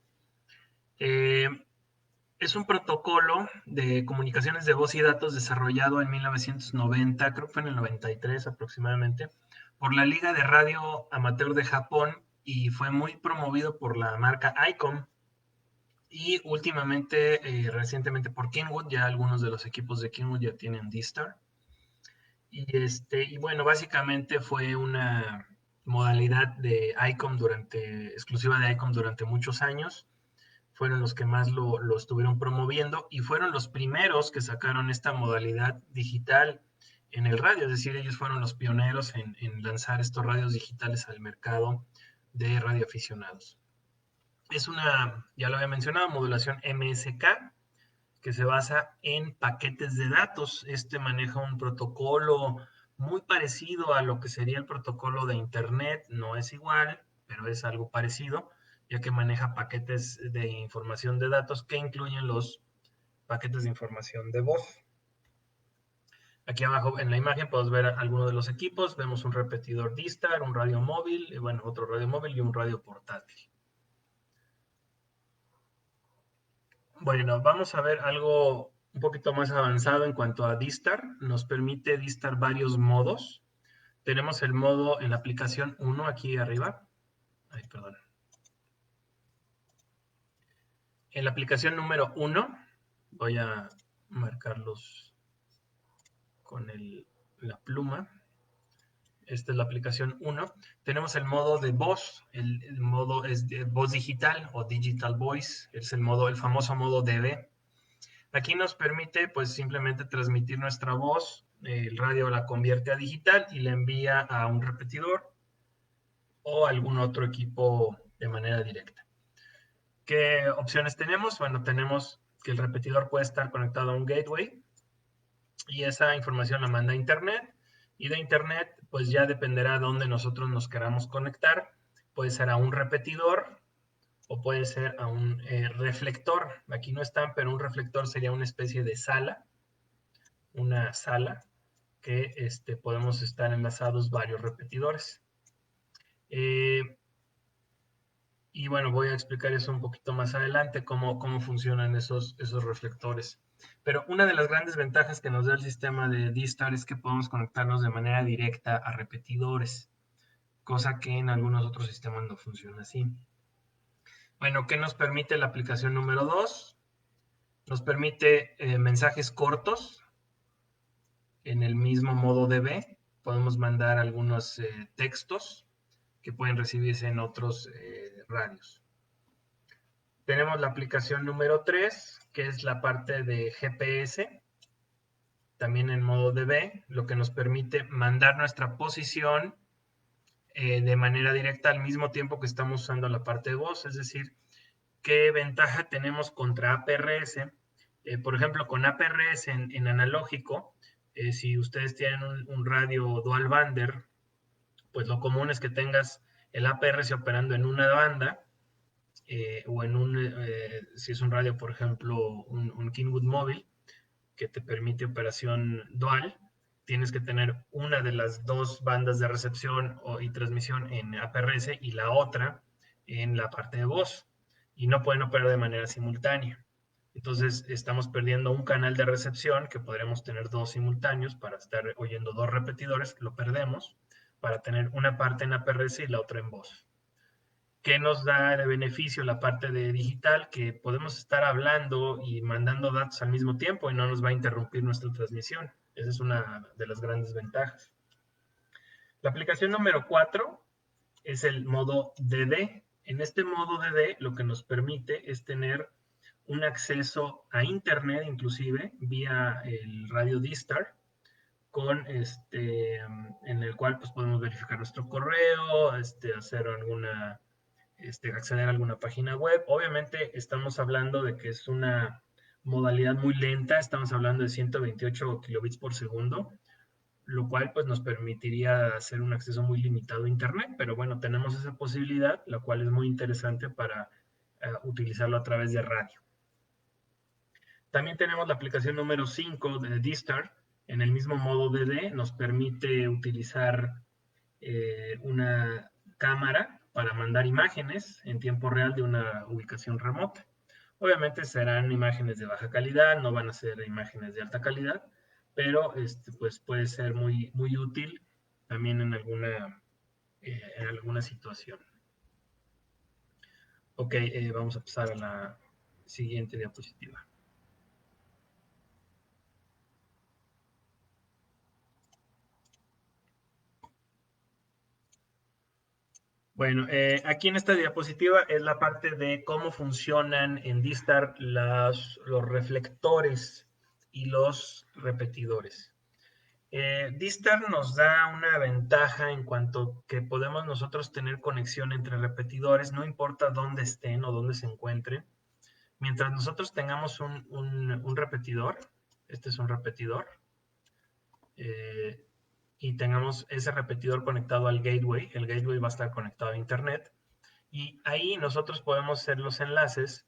Es un protocolo de comunicaciones de voz y datos desarrollado en 1990, creo que fue en el 93 aproximadamente, por la Liga de Radio Amateur de Japón y fue muy promovido por la marca ICOM y últimamente, recientemente por Kingwood. Ya algunos de los equipos de Kingwood ya tienen D-Star. Y bueno, básicamente fue una modalidad de ICOM exclusiva de ICOM durante muchos años. Fueron los que más lo estuvieron promoviendo y fueron los primeros que sacaron esta modalidad digital en el radio, es decir, ellos fueron los pioneros en lanzar estos radios digitales al mercado de radioaficionados. Es una, ya lo había mencionado, modulación MSK, que se basa en paquetes de datos. Maneja un protocolo muy parecido a lo que sería el protocolo de Internet, no es igual, pero es algo parecido, ya que maneja paquetes de información de datos que incluyen los paquetes de información de voz. Aquí abajo en la imagen podemos ver algunos de los equipos. Vemos un repetidor D-Star, un radio móvil, y bueno, otro radio móvil y un radio portátil. Bueno, vamos a ver algo un poquito más avanzado en cuanto a D-Star. Nos permite D-Star varios modos. Tenemos el modo en la aplicación 1 aquí arriba. Ay, perdón. En la aplicación número 1, voy a marcarlos con la pluma. Esta es la aplicación 1. Tenemos el modo de voz. El modo es de voz digital o Digital Voice. Es el famoso modo DB. Aquí nos permite pues simplemente transmitir nuestra voz, el radio la convierte a digital y la envía a un repetidor o algún otro equipo de manera directa. ¿Qué opciones tenemos? Bueno, tenemos que el repetidor puede estar conectado a un gateway y esa información la manda a Internet, y de Internet pues ya dependerá de dónde nosotros nos queramos conectar. Puede ser a un repetidor o puede ser a un reflector. Aquí no están, pero un reflector sería una especie de sala, una sala que podemos estar enlazados varios repetidores. Y bueno, voy a explicar eso un poquito más adelante, cómo funcionan esos reflectores. Pero una de las grandes ventajas que nos da el sistema de D-Star es que podemos conectarnos de manera directa a repetidores, cosa que en algunos otros sistemas no funciona así. Bueno, ¿qué nos permite la aplicación número 2? Nos permite mensajes cortos en el mismo modo DB. Podemos mandar algunos textos que pueden recibirse en otros radios. Tenemos la aplicación número 3, que es la parte de GPS, también en modo DB, lo que nos permite mandar nuestra posición de manera directa al mismo tiempo que estamos usando la parte de voz. Es decir, ¿qué ventaja tenemos contra APRS? Por ejemplo, con APRS en analógico, si ustedes tienen un radio dual bander, pues lo común es que tengas el APRS operando en una banda, o en si es un radio, por ejemplo, un Kingwood móvil, que te permite operación dual, tienes que tener una de las dos bandas de recepción y transmisión en APRS y la otra en la parte de voz, y no pueden operar de manera simultánea. Entonces estamos perdiendo un canal de recepción que podríamos tener dos simultáneos para estar oyendo dos repetidores, lo perdemos para tener una parte en APRS y la otra en voz. ¿Qué nos da de beneficio la parte de digital? Que podemos estar hablando y mandando datos al mismo tiempo y no nos va a interrumpir nuestra transmisión. Esa es una de las grandes ventajas. La aplicación número 4 es el modo DD. En este modo DD lo que nos permite es tener un acceso a Internet, inclusive vía el radio D-Star, en el cual pues, podemos verificar nuestro correo, hacer alguna acceder a alguna página web. Obviamente estamos hablando de que es una modalidad muy lenta, estamos hablando de 128 kilobits por segundo, lo cual pues nos permitiría hacer un acceso muy limitado a Internet, pero bueno, tenemos esa posibilidad, la cual es muy interesante para utilizarlo a través de radio. También tenemos la aplicación número 5 de D-Star, en el mismo modo DD, nos permite utilizar una cámara para mandar imágenes en tiempo real de una ubicación remota. Obviamente serán imágenes de baja calidad, no van a ser imágenes de alta calidad, pero pues puede ser muy, muy útil también en alguna situación. Ok, vamos a pasar a la siguiente diapositiva. Bueno, aquí en esta diapositiva es la parte de cómo funcionan en D-Star los reflectores y los repetidores. D-Star nos da una ventaja en cuanto que podemos nosotros tener conexión entre repetidores, no importa dónde estén o dónde se encuentren. Mientras nosotros tengamos un repetidor, este es un repetidor, y tengamos ese repetidor conectado al gateway, el gateway va a estar conectado a Internet, y ahí nosotros podemos hacer los enlaces,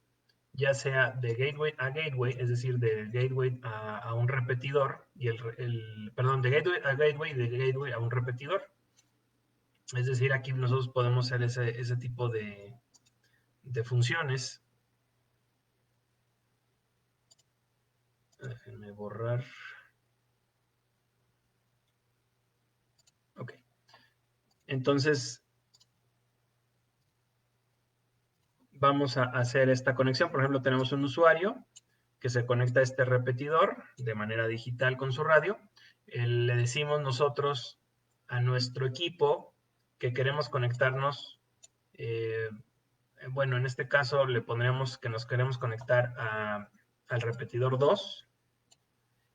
ya sea de gateway a gateway, es decir, de gateway a un repetidor, y perdón, de gateway a gateway, de gateway a un repetidor. Es decir, aquí nosotros podemos hacer ese tipo de funciones. Déjenme borrar. Ok. Entonces, vamos a hacer esta conexión. Por ejemplo, tenemos un usuario que se conecta a este repetidor de manera digital con su radio. Le decimos nosotros a nuestro equipo que queremos conectarnos. Bueno, en este caso le pondremos que nos queremos conectar al repetidor 2.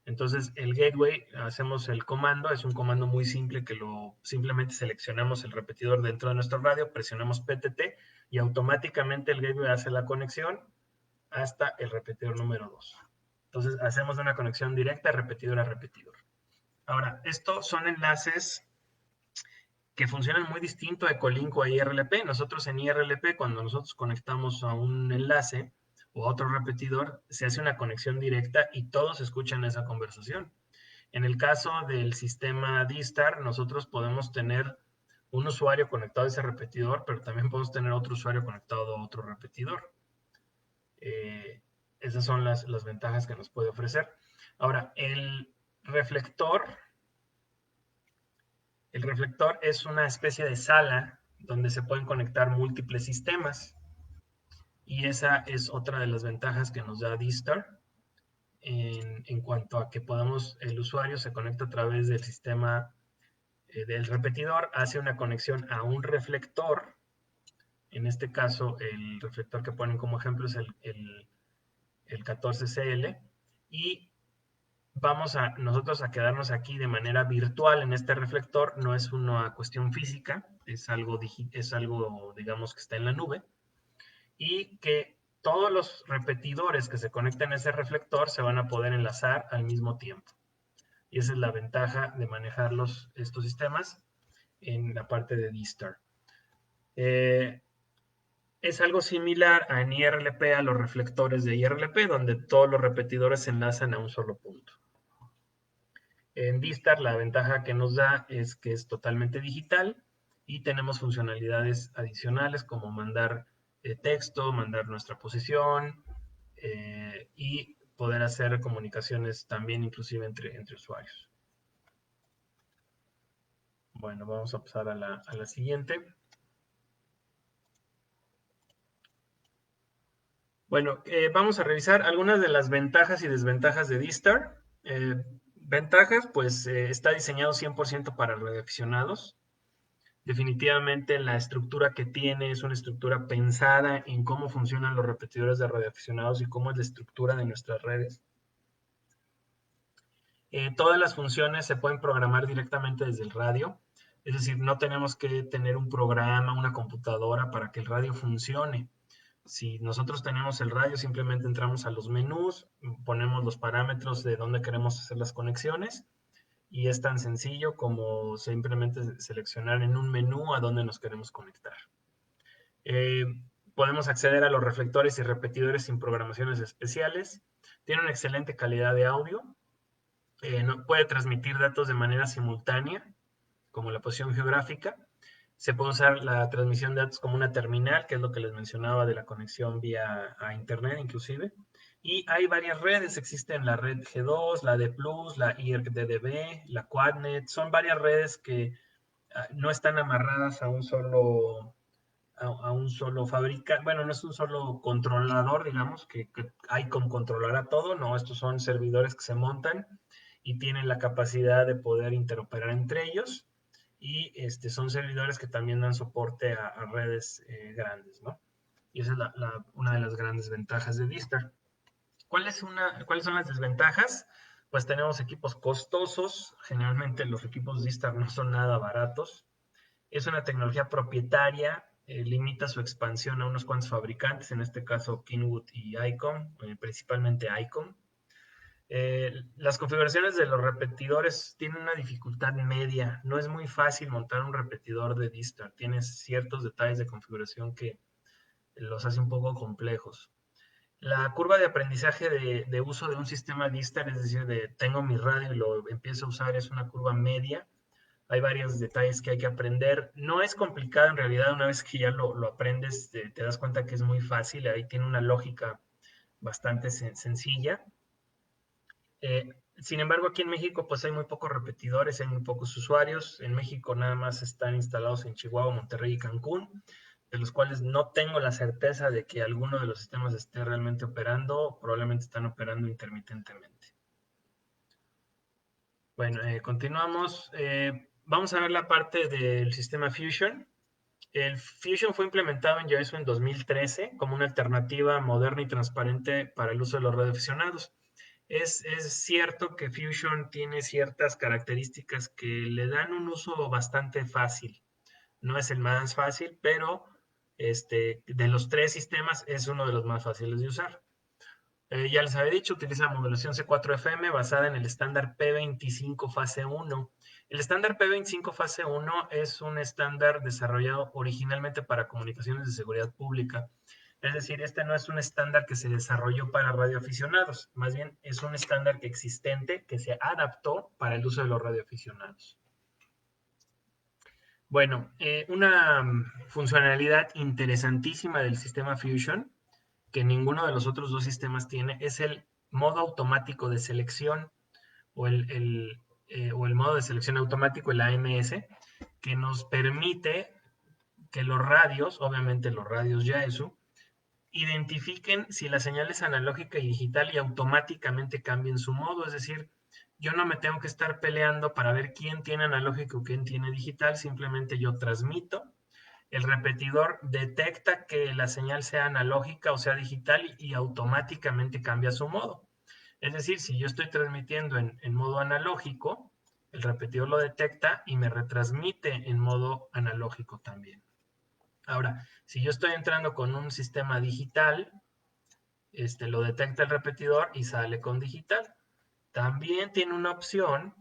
Entonces, el gateway, hacemos el comando, es un comando muy simple que simplemente seleccionamos el repetidor dentro de nuestro radio, presionamos PTT y automáticamente el gateway hace la conexión hasta el repetidor número 2. Entonces, hacemos una conexión directa repetidor a repetidor. Ahora, estos son enlaces que funcionan muy distinto a Ecolink o a IRLP. Nosotros en IRLP, cuando nosotros conectamos a un enlace o a otro repetidor, se hace una conexión directa y todos escuchan esa conversación. En el caso del sistema D-Star, nosotros podemos tener un usuario conectado a ese repetidor, pero también podemos tener otro usuario conectado a otro repetidor. Esas son las ventajas que nos puede ofrecer. Ahora, el reflector es una especie de sala donde se pueden conectar múltiples sistemas. Y esa es otra de las ventajas que nos da D-Star en cuanto a que el usuario se conecta a través del sistema del repetidor, hace una conexión a un reflector. En este caso, el reflector que ponen como ejemplo es el 14CL. Y vamos nosotros a quedarnos aquí de manera virtual en este reflector. No es una cuestión física, es algo, digamos, que está en la nube. Y que todos los repetidores que se conecten a ese reflector se van a poder enlazar al mismo tiempo. Y esa es la ventaja de manejar estos sistemas en la parte de D-Star. Es algo similar en IRLP a los reflectores de IRLP, donde todos los repetidores se enlazan a un solo punto. En D-Star la ventaja que nos da es que es totalmente digital y tenemos funcionalidades adicionales como mandar texto, mandar nuestra posición y poder hacer comunicaciones también inclusive entre usuarios. Bueno, vamos a pasar a la siguiente. Bueno, vamos a revisar algunas de las ventajas y desventajas de D-Star. Ventajas, pues está diseñado 100% para radioaficionados. Definitivamente la estructura que tiene es una estructura pensada en cómo funcionan los repetidores de radioaficionados y cómo es la estructura de nuestras redes. Todas las funciones se pueden programar directamente desde el radio, es decir, no tenemos que tener un programa, una computadora para que el radio funcione. Si nosotros tenemos el radio, simplemente entramos a los menús, ponemos los parámetros de dónde queremos hacer las conexiones y es tan sencillo como simplemente seleccionar en un menú a dónde nos queremos conectar. Podemos acceder a los reflectores y repetidores sin programaciones especiales. Tiene una excelente calidad de audio. Puede transmitir datos de manera simultánea, como la posición geográfica. Se puede usar la transmisión de datos como una terminal, que es lo que les mencionaba de la conexión vía a internet inclusive. Y hay varias redes, existen la red G2, la D+, la IRDDB, la Quadnet. Son varias redes que no están amarradas a un solo fabricante. Bueno, no es un solo controlador, digamos, que hay como controlar a todo. No, estos son servidores que se montan y tienen la capacidad de poder interoperar entre ellos. Y son servidores que también dan soporte a redes grandes, ¿no? Y esa es una de las grandes ventajas de D-Star. ¿Cuáles son las desventajas? Pues tenemos equipos costosos. Generalmente los equipos D-Star no son nada baratos. Es una tecnología propietaria, limita su expansión a unos cuantos fabricantes, en este caso Kinwood y ICOM, principalmente ICOM. Las configuraciones de los repetidores tienen una dificultad media. No es muy fácil montar un repetidor de D-Star. Tienes ciertos detalles de configuración que los hace un poco complejos. La curva de aprendizaje de uso de un sistema D-Star, es decir, tengo mi radio y lo empiezo a usar, es una curva media. Hay varios detalles que hay que aprender. No es complicado en realidad, una vez que ya lo aprendes, te das cuenta que es muy fácil. Ahí tiene una lógica bastante sencilla. Sin embargo, aquí en México pues hay muy pocos repetidores, hay muy pocos usuarios. En México nada más están instalados en Chihuahua, Monterrey y Cancún, de los cuales no tengo la certeza de que alguno de los sistemas esté realmente operando, probablemente están operando intermitentemente. Bueno, continuamos. Vamos a ver la parte del sistema Fusion. El Fusion fue implementado en Yaesu en 2013 como una alternativa moderna y transparente para el uso de los radioaficionados. Es cierto que Fusion tiene ciertas características que le dan un uso bastante fácil. No es el más fácil, pero de los tres sistemas es uno de los más fáciles de usar. Ya les había dicho, utiliza modulación C4FM basada en el estándar P25 fase 1. El estándar P25 fase 1 es un estándar desarrollado originalmente para comunicaciones de seguridad pública. Es decir, este no es un estándar que se desarrolló para radioaficionados, más bien es un estándar que existente que se adaptó para el uso de los radioaficionados. Bueno, una funcionalidad interesantísima del sistema Fusion que ninguno de los otros dos sistemas tiene es el modo automático de selección o el modo de selección automático, el AMS, que nos permite que los radios, obviamente los radios Yaesu, identifiquen si la señal es analógica y digital y automáticamente cambien su modo. Es decir, yo no me tengo que estar peleando para ver quién tiene analógico o quién tiene digital, simplemente yo transmito, el repetidor detecta que la señal sea analógica o sea digital y automáticamente cambia su modo. Es decir, si yo estoy transmitiendo en modo analógico, el repetidor lo detecta y me retransmite en modo analógico también. Ahora, si yo estoy entrando con un sistema digital, lo detecta el repetidor y sale con digital. También tiene una opción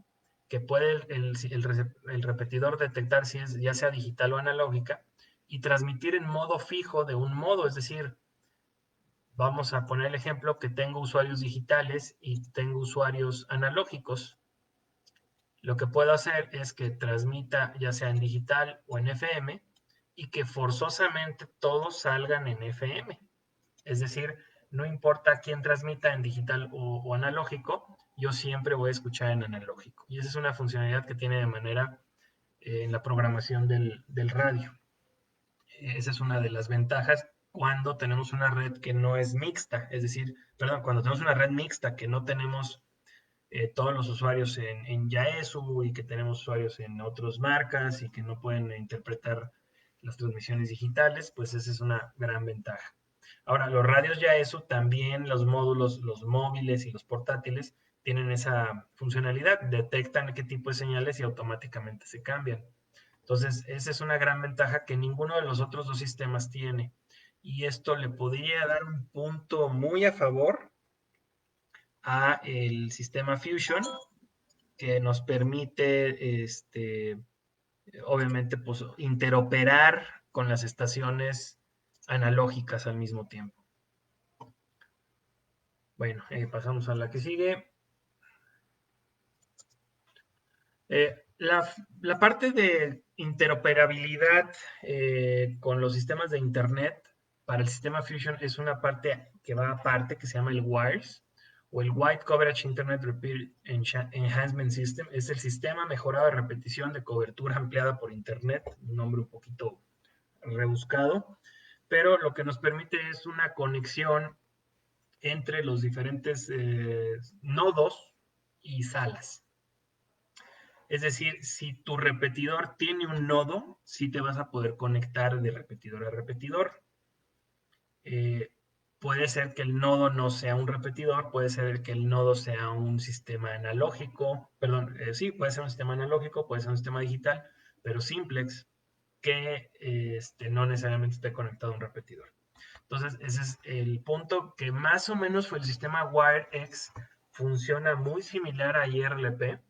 que puede el repetidor detectar si es ya sea digital o analógica y transmitir en modo fijo de un modo, es decir, vamos a poner el ejemplo que tengo usuarios digitales y tengo usuarios analógicos. Lo que puedo hacer es que transmita ya sea en digital o en FM y que forzosamente todos salgan en FM. Es decir, no importa quién transmita en digital o analógico, yo siempre voy a escuchar en analógico. Y esa es una funcionalidad que tiene de manera en la programación del radio. Esa es una de las ventajas cuando tenemos una red que no es mixta, es decir, perdón, cuando tenemos una red mixta que no tenemos todos los usuarios en Yaesu y que tenemos usuarios en otras marcas y que no pueden interpretar las transmisiones digitales, pues esa es una gran ventaja. Ahora, los radios Yaesu también, los módulos, los móviles y los portátiles tienen esa funcionalidad, detectan qué tipo de señales y automáticamente se cambian. Entonces, esa es una gran ventaja que ninguno de los otros dos sistemas tiene. Y esto le podría dar un punto muy a favor a el sistema Fusion, que nos permite, obviamente, pues, interoperar con las estaciones analógicas al mismo tiempo. Bueno, pasamos a la que sigue. La parte de interoperabilidad con los sistemas de Internet para el sistema Fusion es una parte que va aparte, que se llama el WIRES, o el Wide Coverage Internet Repeat Enhancement System. Es el sistema mejorado de repetición de cobertura ampliada por Internet, un nombre un poquito rebuscado, pero lo que nos permite es una conexión entre los diferentes nodos y salas. Es decir, si tu repetidor tiene un nodo, sí te vas a poder conectar de repetidor a repetidor. Puede ser que el nodo no sea un repetidor, puede ser que el nodo sea un sistema analógico, perdón, sí, puede ser un sistema analógico, puede ser un sistema digital, pero simplex, que no necesariamente esté conectado a un repetidor. Entonces, ese es el punto que más o menos fue el sistema WireX, funciona muy similar a IRLP,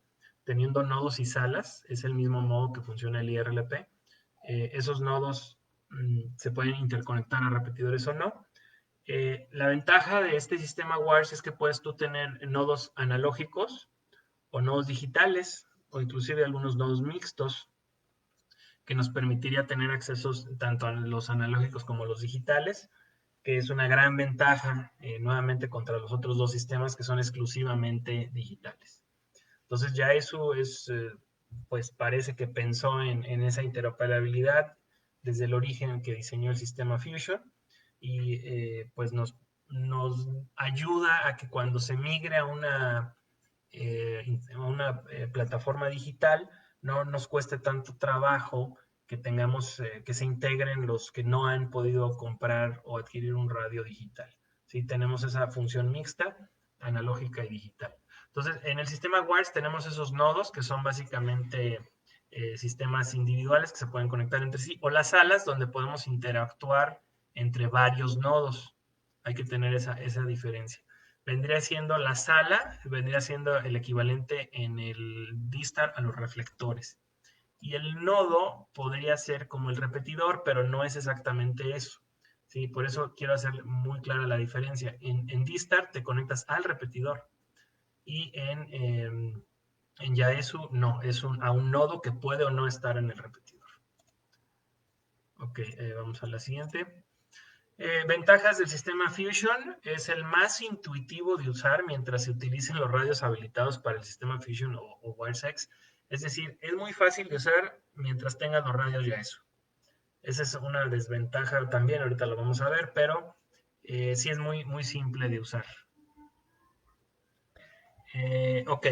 teniendo nodos y salas, es el mismo modo que funciona el IRLP. Esos nodos se pueden interconectar a repetidores o no. La ventaja de este sistema WIRES es que puedes tú tener nodos analógicos o nodos digitales o inclusive algunos nodos mixtos que nos permitiría tener accesos tanto a los analógicos como a los digitales, que es una gran ventaja nuevamente contra los otros dos sistemas que son exclusivamente digitales. Entonces ya eso es, pues parece que pensó en esa interoperabilidad desde el origen que diseñó el sistema Fusion y pues nos ayuda a que cuando se migre a una plataforma digital no nos cueste tanto trabajo que tengamos que se integren los que no han podido comprar o adquirir un radio digital. Si tenemos esa función mixta, analógica y digital. Entonces, en el sistema WIRES tenemos esos nodos que son básicamente sistemas individuales que se pueden conectar entre sí, o las salas donde podemos interactuar entre varios nodos. Hay que tener esa diferencia. Vendría siendo la sala, vendría siendo el equivalente en el DISTAR a los reflectores. Y el nodo podría ser como el repetidor, pero no es exactamente eso. ¿Sí? Por eso quiero hacer muy clara la diferencia. En DISTAR te conectas al repetidor y en Yaesu no, es a un nodo que puede o no estar en el repetidor. Ok, vamos a la siguiente. Ventajas del sistema Fusion: es el más intuitivo de usar mientras se utilicen los radios habilitados para el sistema Fusion o WireSex. Es decir, es muy fácil de usar mientras tengas los radios Yaesu. Esa es una desventaja también, ahorita lo vamos a ver, pero sí es muy, muy simple de usar. Ok,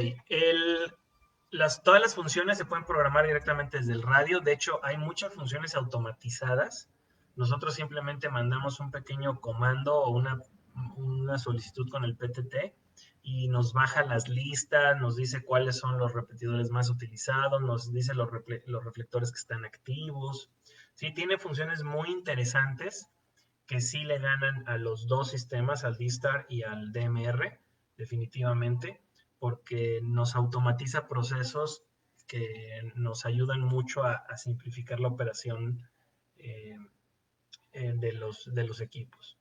todas las funciones se pueden programar directamente desde el radio. De hecho, hay muchas funciones automatizadas. Nosotros simplemente mandamos un pequeño comando o una solicitud con el PTT y nos baja las listas, nos dice cuáles son los repetidores más utilizados, nos dice los reflectores que están activos. Sí, tiene funciones muy interesantes que sí le ganan a los dos sistemas, al DSTAR y al DMR, definitivamente, porque nos automatiza procesos que nos ayudan mucho a simplificar la operación eh, de los equipos.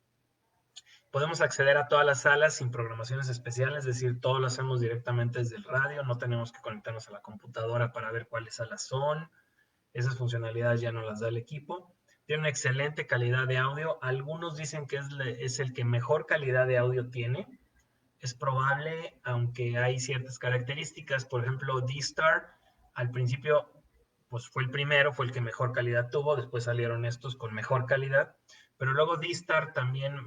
Podemos acceder a todas las salas sin programaciones especiales, es decir, todo lo hacemos directamente desde el radio, no tenemos que conectarnos a la computadora para ver cuáles salas son. Esas funcionalidades ya no las da el equipo. Tiene una excelente calidad de audio. Algunos dicen que es el que mejor calidad de audio tiene. Es probable, aunque hay ciertas características. Por ejemplo, D-Star al principio pues fue el primero, fue el que mejor calidad tuvo. Después salieron estos con mejor calidad. Pero luego D-Star también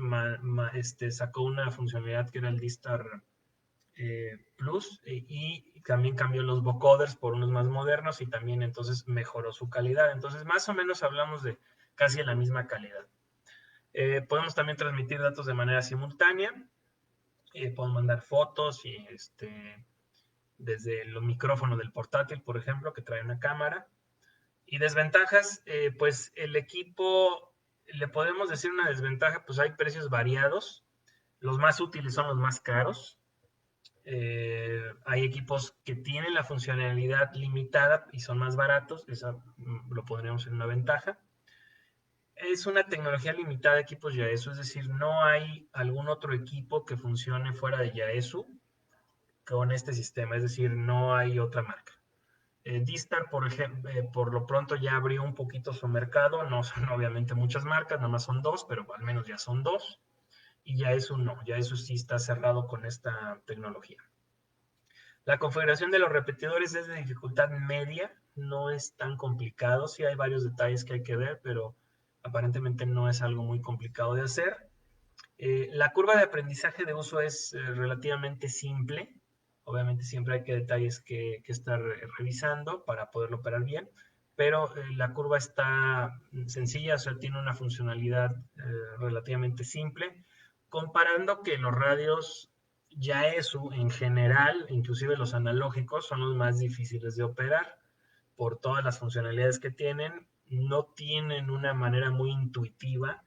sacó una funcionalidad que era el D-Star Plus y también cambió los vocoders por unos más modernos y también entonces mejoró su calidad. Entonces más o menos hablamos de casi la misma calidad. Podemos también transmitir datos de manera simultánea. Podemos mandar fotos y desde el micrófono del portátil, por ejemplo, que trae una cámara. Y desventajas, pues el equipo, le podemos decir una desventaja, pues hay precios variados. Los más útiles son los más caros. Hay equipos que tienen la funcionalidad limitada y son más baratos, eso lo pondríamos en una ventaja. Es una tecnología limitada de equipos Yaesu, es decir, no hay algún otro equipo que funcione fuera de Yaesu con este sistema, es decir, no hay otra marca. D-Star, por ejemplo, por lo pronto ya abrió un poquito su mercado, no son obviamente muchas marcas, nada más son dos, pero al menos ya son dos, y Yaesu no, Yaesu sí está cerrado con esta tecnología. La configuración de los repetidores es de dificultad media, no es tan complicado, sí hay varios detalles que hay que ver, pero aparentemente no es algo muy complicado de hacer. La curva de aprendizaje de uso es relativamente simple, obviamente siempre hay detalles que estar revisando para poderlo operar bien, pero la curva está sencilla, o sea, tiene una funcionalidad relativamente simple, comparando que los radios Yaesu en general, inclusive los analógicos, son los más difíciles de operar por todas las funcionalidades que tienen. No tienen una manera muy intuitiva,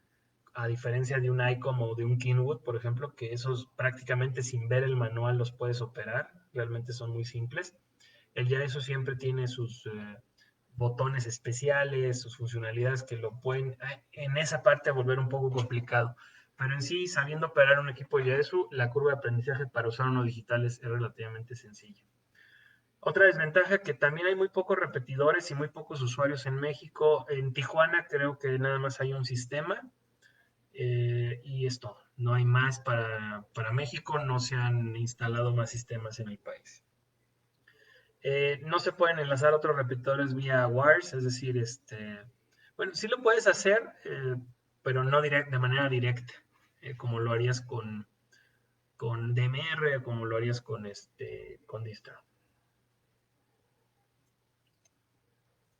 a diferencia de un ICOM o de un Kenwood, por ejemplo, que esos prácticamente sin ver el manual los puedes operar, realmente son muy simples. El Yaesu siempre tiene sus botones especiales, sus funcionalidades que lo pueden en esa parte volver un poco complicado. Pero en sí, sabiendo operar un equipo Yaesu, la curva de aprendizaje para usar uno digital es relativamente sencilla. Otra desventaja, que también hay muy pocos repetidores y muy pocos usuarios en México. En Tijuana creo que nada más hay un sistema y es todo. No hay más para México, no se han instalado más sistemas en el país. No se pueden enlazar otros repetidores vía wires, es decir, bueno, sí lo puedes hacer, pero no de manera directa, como lo harías con DMR o como lo harías con Distra.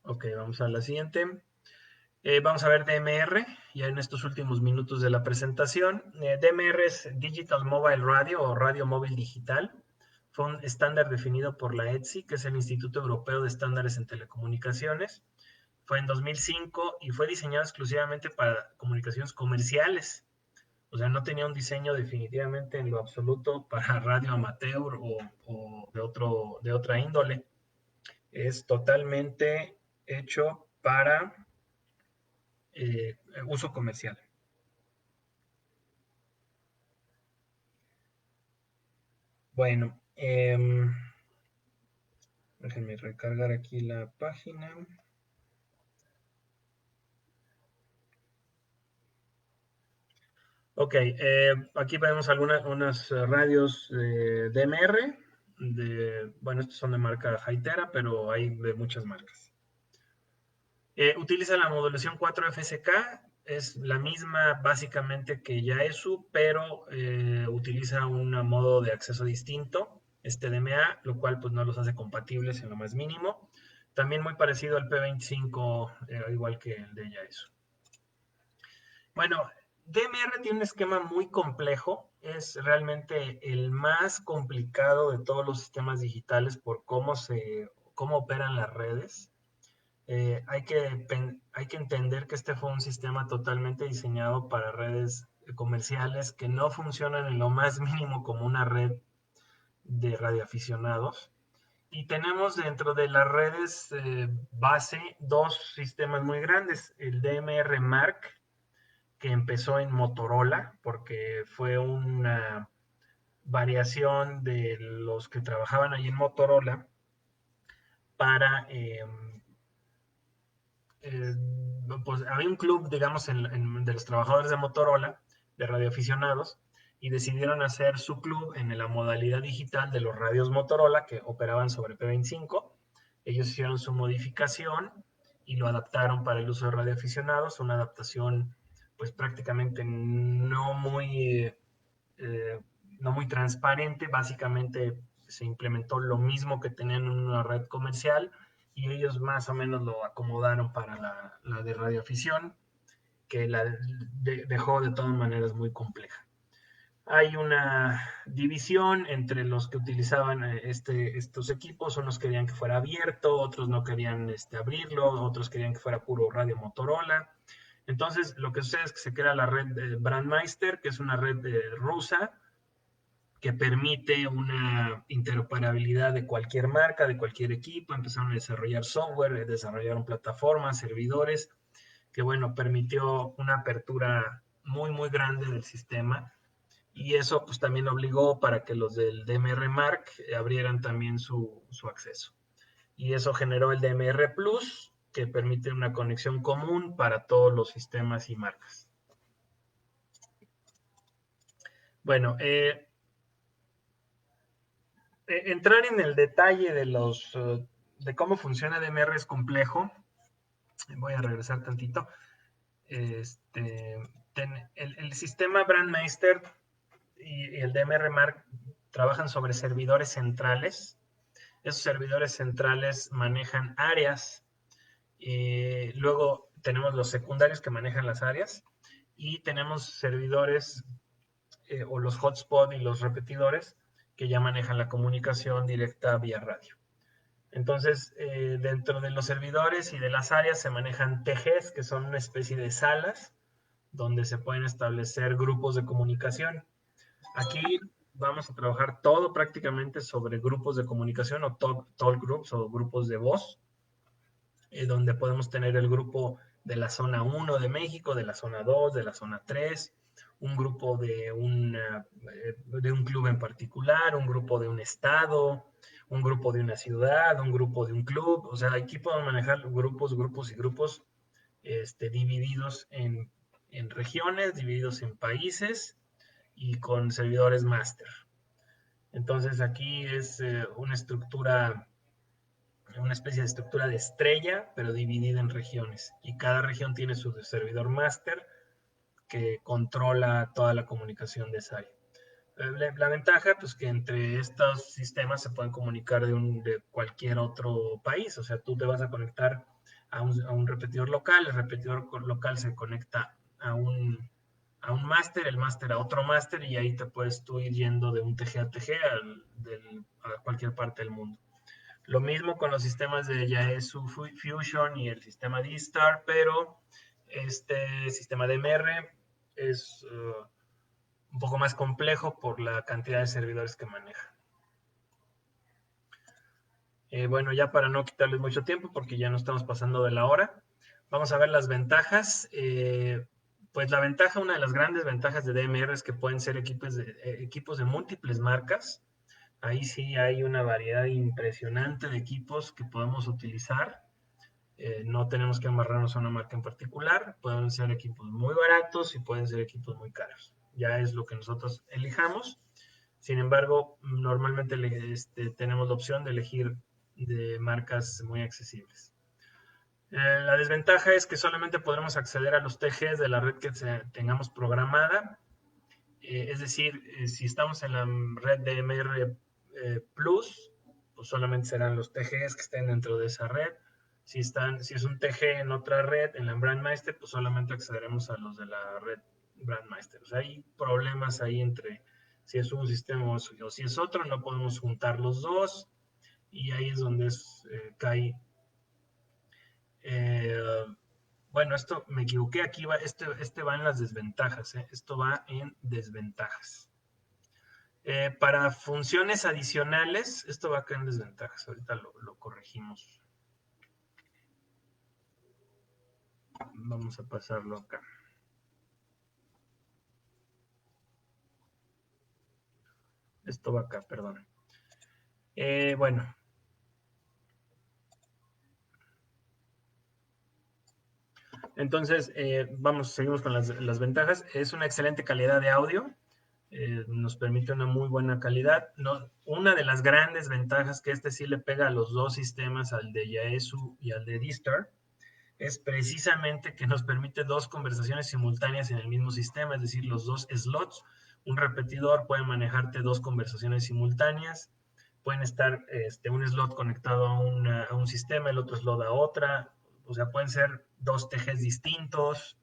Ok, vamos a la siguiente. Vamos a ver DMR ya en estos últimos minutos de la presentación. DMR es Digital Mobile Radio o Radio Móvil Digital. Fue un estándar definido por la ETSI, que es el Instituto Europeo de Estándares en Telecomunicaciones. Fue en 2005 y fue diseñado exclusivamente para comunicaciones comerciales. O sea, no tenía un diseño definitivamente en lo absoluto para radio amateur o de otra índole. Es totalmente hecho para uso comercial. Bueno, déjenme recargar aquí la página. Ok, aquí vemos unas radios DMR. Bueno, estos son de marca Hytera, pero hay de muchas marcas. Utiliza la modulación 4FSK, es la misma básicamente que Yaesu, pero utiliza un modo de acceso distinto, este DMA, lo cual pues no los hace compatibles en lo más mínimo. También muy parecido al P25, igual que el de Yaesu. Bueno, DMR tiene un esquema muy complejo, es realmente el más complicado de todos los sistemas digitales por cómo operan las redes. Hay que entender que este fue un sistema totalmente diseñado para redes comerciales que no funcionan en lo más mínimo como una red de radioaficionados. Y tenemos dentro de las redes base dos sistemas muy grandes, el DMR Mark, que empezó en Motorola, porque fue una variación de los que trabajaban ahí en Motorola para pues había un club, digamos, de los trabajadores de Motorola, de radioaficionados, y decidieron hacer su club en la modalidad digital de los radios Motorola que operaban sobre P25. Ellos hicieron su modificación y lo adaptaron para el uso de radioaficionados, una adaptación pues prácticamente eh, no muy transparente. Básicamente se implementó lo mismo que tenían en una red comercial y ellos más o menos lo acomodaron para la de radioafición, que dejó de todas maneras muy compleja. Hay una división entre los que utilizaban estos equipos. Unos querían que fuera abierto, otros no querían abrirlo, otros querían que fuera puro radio Motorola. Entonces, lo que sucede es que se crea la red de Brandmeister, que es una red rusa, que permite una interoperabilidad de cualquier marca, de cualquier equipo. Empezaron a desarrollar software, desarrollaron plataformas, servidores, que bueno, permitió una apertura muy, muy grande del sistema. Y eso pues también obligó para que los del DMR Mark abrieran también su acceso. Y eso generó el DMR Plus, que permite una conexión común para todos los sistemas y marcas. Bueno, entrar en el detalle de cómo funciona DMR es complejo. Voy a regresar tantito. El sistema Brandmeister y el DMR Mark trabajan sobre servidores centrales. Esos servidores centrales manejan áreas. Luego tenemos los secundarios que manejan las áreas. Y tenemos servidores o los hotspots y los repetidores que ya manejan la comunicación directa vía radio. Entonces, dentro de los servidores y de las áreas se manejan TGs, que son una especie de salas donde se pueden establecer grupos de comunicación. Aquí vamos a trabajar todo prácticamente sobre grupos de comunicación o talk groups o grupos de voz, donde podemos tener el grupo de la zona 1 de México, de la zona 2, de la zona 3, un grupo de un club en particular, un grupo de un estado, un grupo de una ciudad, un grupo de un club. O sea, aquí podemos manejar grupos y grupos divididos en regiones, divididos en países y con servidores máster. Entonces aquí es una especie de estructura de estrella, pero dividida en regiones. Y cada región tiene su servidor máster que controla toda la comunicación de esa área. La ventaja, pues que entre estos sistemas se pueden comunicar de cualquier otro país. O sea, tú te vas a conectar a un repetidor local, el repetidor local se conecta a un máster, el máster a otro máster, y ahí te puedes tú ir yendo de un TG a TG a cualquier parte del mundo. Lo mismo con los sistemas de Yaesu Fusion y el sistema D-Star, pero este sistema de DMR es un poco más complejo por la cantidad de servidores que maneja. Bueno, ya para no quitarles mucho tiempo, porque ya no estamos pasando de la hora, vamos a ver las ventajas. Pues la ventaja, una de las grandes ventajas de DMR es que pueden ser equipos de múltiples marcas. Ahí sí hay una variedad impresionante de equipos que podemos utilizar. No tenemos que amarrarnos a una marca en particular. Pueden ser equipos muy baratos y pueden ser equipos muy caros. Ya es lo que nosotros elijamos. Sin embargo, normalmente tenemos la opción de elegir de marcas muy accesibles. La desventaja es que solamente podremos acceder a los TGs de la red que tengamos programada. Es decir, si estamos en la red de MR Plus, pues solamente serán los TGs que estén dentro de esa red. Si es un TG en otra red, en la Brandmeister, pues solamente accederemos a los de la red Brandmeister. O sea, hay problemas ahí entre si es un sistema o si es otro, no podemos juntar los dos, y ahí es donde cae. Bueno, esto me equivoqué, aquí va, este va en las desventajas, esto va en desventajas. Para funciones adicionales, esto va acá en desventajas, ahorita lo corregimos. Vamos a pasarlo acá. Esto va acá, perdón. Bueno. Entonces, seguimos con las ventajas. Es una excelente calidad de audio. Nos permite una muy buena calidad. Una de las grandes ventajas que sí le pega a los dos sistemas, al de Yaesu y al de D-Star, es precisamente que nos permite dos conversaciones simultáneas en el mismo sistema, es decir, los dos slots. Un repetidor puede manejarte dos conversaciones simultáneas. Pueden estar un slot conectado a un sistema, el otro slot a otra. O sea, pueden ser dos TGs distintos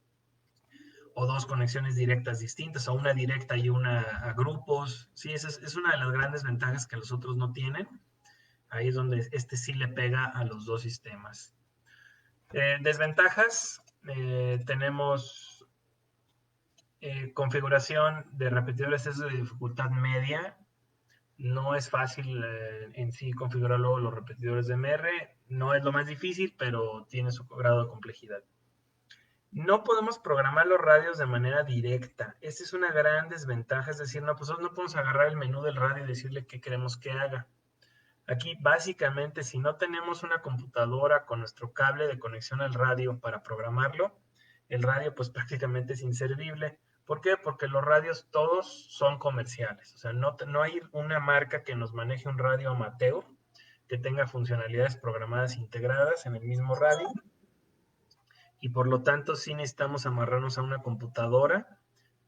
o dos conexiones directas distintas, o una directa y una a grupos. Sí, esa es una de las grandes ventajas que los otros no tienen. Ahí es donde sí le pega a los dos sistemas. Desventajas, tenemos configuración de repetidores, es de dificultad media. No es fácil en sí configurar luego los repetidores de MR. No es lo más difícil, pero tiene su grado de complejidad. No podemos programar los radios de manera directa. Esa es una gran desventaja. Es decir, no podemos agarrar el menú del radio y decirle qué queremos que haga. Aquí, básicamente, si no tenemos una computadora con nuestro cable de conexión al radio para programarlo, el radio pues prácticamente es inservible. ¿Por qué? Porque los radios todos son comerciales. O sea, no hay una marca que nos maneje un radio amateur que tenga funcionalidades programadas integradas en el mismo radio. Y por lo tanto sí necesitamos amarrarnos a una computadora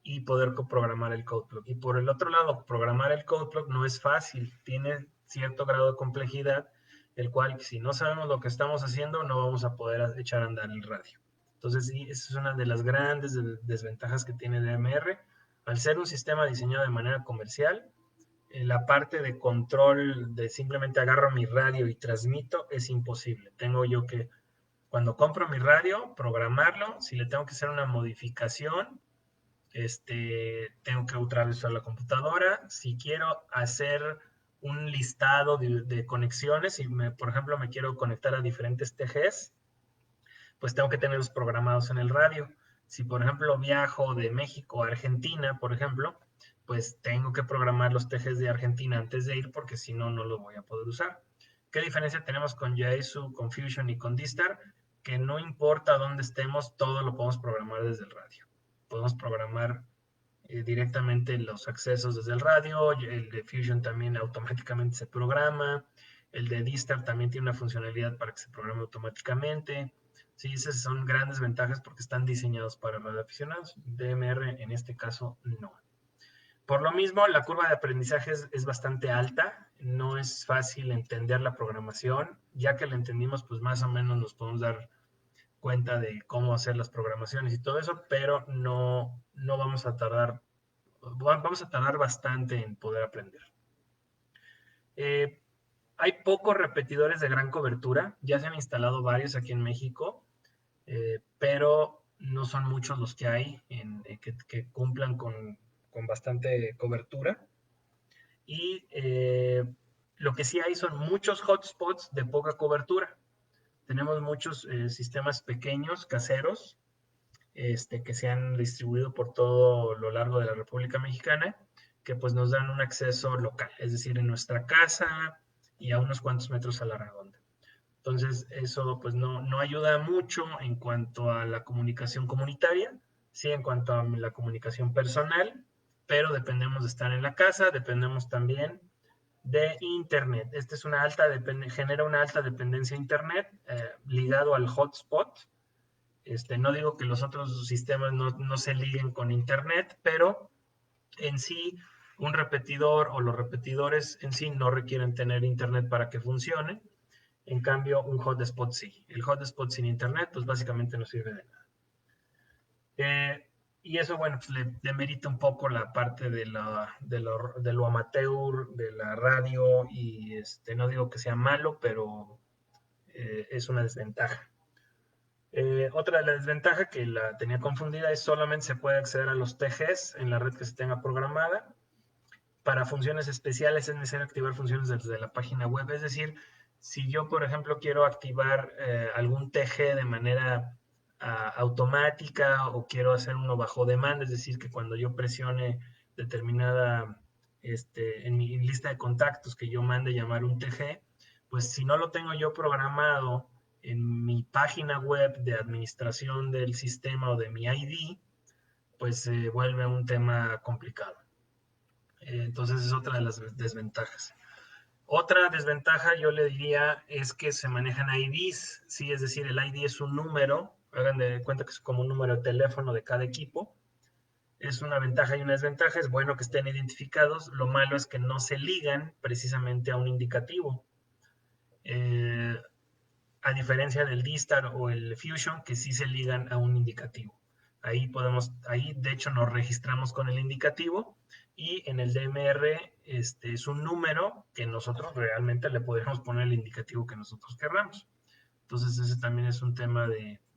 y poder programar el CodePlug. Y por el otro lado, programar el CodePlug no es fácil, tiene cierto grado de complejidad, el cual si no sabemos lo que estamos haciendo, no vamos a poder echar a andar el radio. Entonces sí, esa es una de las grandes desventajas que tiene DMR. Al ser un sistema diseñado de manera comercial, la parte de control de simplemente agarro mi radio y transmito es imposible. Tengo yo que, cuando compro mi radio, programarlo. Si le tengo que hacer una modificación, tengo que otra vez usar la computadora. Si quiero hacer un listado de conexiones, si por ejemplo me quiero conectar a diferentes TGs, pues tengo que tenerlos programados en el radio. Si por ejemplo viajo de México a Argentina, por ejemplo, pues tengo que programar los TGs de Argentina antes de ir, porque si no, no los voy a poder usar. ¿Qué diferencia tenemos con Yaesu, con Fusion y con D-Star? Que no importa dónde estemos, todo lo podemos programar desde el radio. Podemos programar directamente los accesos desde el radio. El de Fusion también automáticamente se programa. El de D-Star también tiene una funcionalidad para que se programe automáticamente. Sí, esas son grandes ventajas porque están diseñados para radioaficionados. DMR en este caso no. Por lo mismo, la curva de aprendizaje es bastante alta. No es fácil entender la programación. Ya que la entendimos, pues más o menos nos podemos dar cuenta de cómo hacer las programaciones y todo eso, pero no vamos a tardar bastante en poder aprender. Hay pocos repetidores de gran cobertura, ya se han instalado varios aquí en México, pero no son muchos los que hay que cumplan con bastante cobertura. Y lo que sí hay son muchos hotspots de poca cobertura. Tenemos muchos sistemas pequeños, caseros, que se han distribuido por todo lo largo de la República Mexicana, que pues nos dan un acceso local, es decir, en nuestra casa y a unos cuantos metros a la redonda. Entonces, eso pues no ayuda mucho en cuanto a la comunicación comunitaria, sí en cuanto a la comunicación personal, pero dependemos de estar en la casa, dependemos también de Internet. Este es genera una alta dependencia a Internet ligado al hotspot. No digo que los otros sistemas no se liguen con Internet, pero en sí un repetidor o los repetidores en sí no requieren tener Internet para que funcione. En cambio, un hotspot sí. El hotspot sin Internet, pues básicamente no sirve de nada. Y eso, bueno, pues le demerita un poco la parte de lo amateur, de la radio, y no digo que sea malo, pero es una desventaja. Otra de las desventajas que la tenía confundida es solamente se puede acceder a los TGs en la red que se tenga programada. Para funciones especiales es necesario activar funciones desde la página web. Es decir, si yo, por ejemplo, quiero activar algún TG de manera automática o quiero hacer uno bajo demanda, es decir, que cuando yo presione determinada, en mi lista de contactos que yo mande llamar un TG, pues si no lo tengo yo programado en mi página web de administración del sistema o de mi ID, pues se vuelve un tema complicado. Entonces es otra de las desventajas. Otra desventaja yo le diría es que se manejan IDs, ¿sí? Es decir, el ID es un número, hagan de cuenta que es como un número de teléfono de cada equipo. Es una ventaja y una desventaja, es bueno que estén identificados, lo malo es que no se ligan precisamente a un indicativo. A diferencia del D-Star o el Fusion, que sí se ligan a un indicativo. Ahí de hecho nos registramos con el indicativo, y en el DMR es un número que nosotros realmente le podemos poner el indicativo que nosotros querramos. Entonces ese también es un tema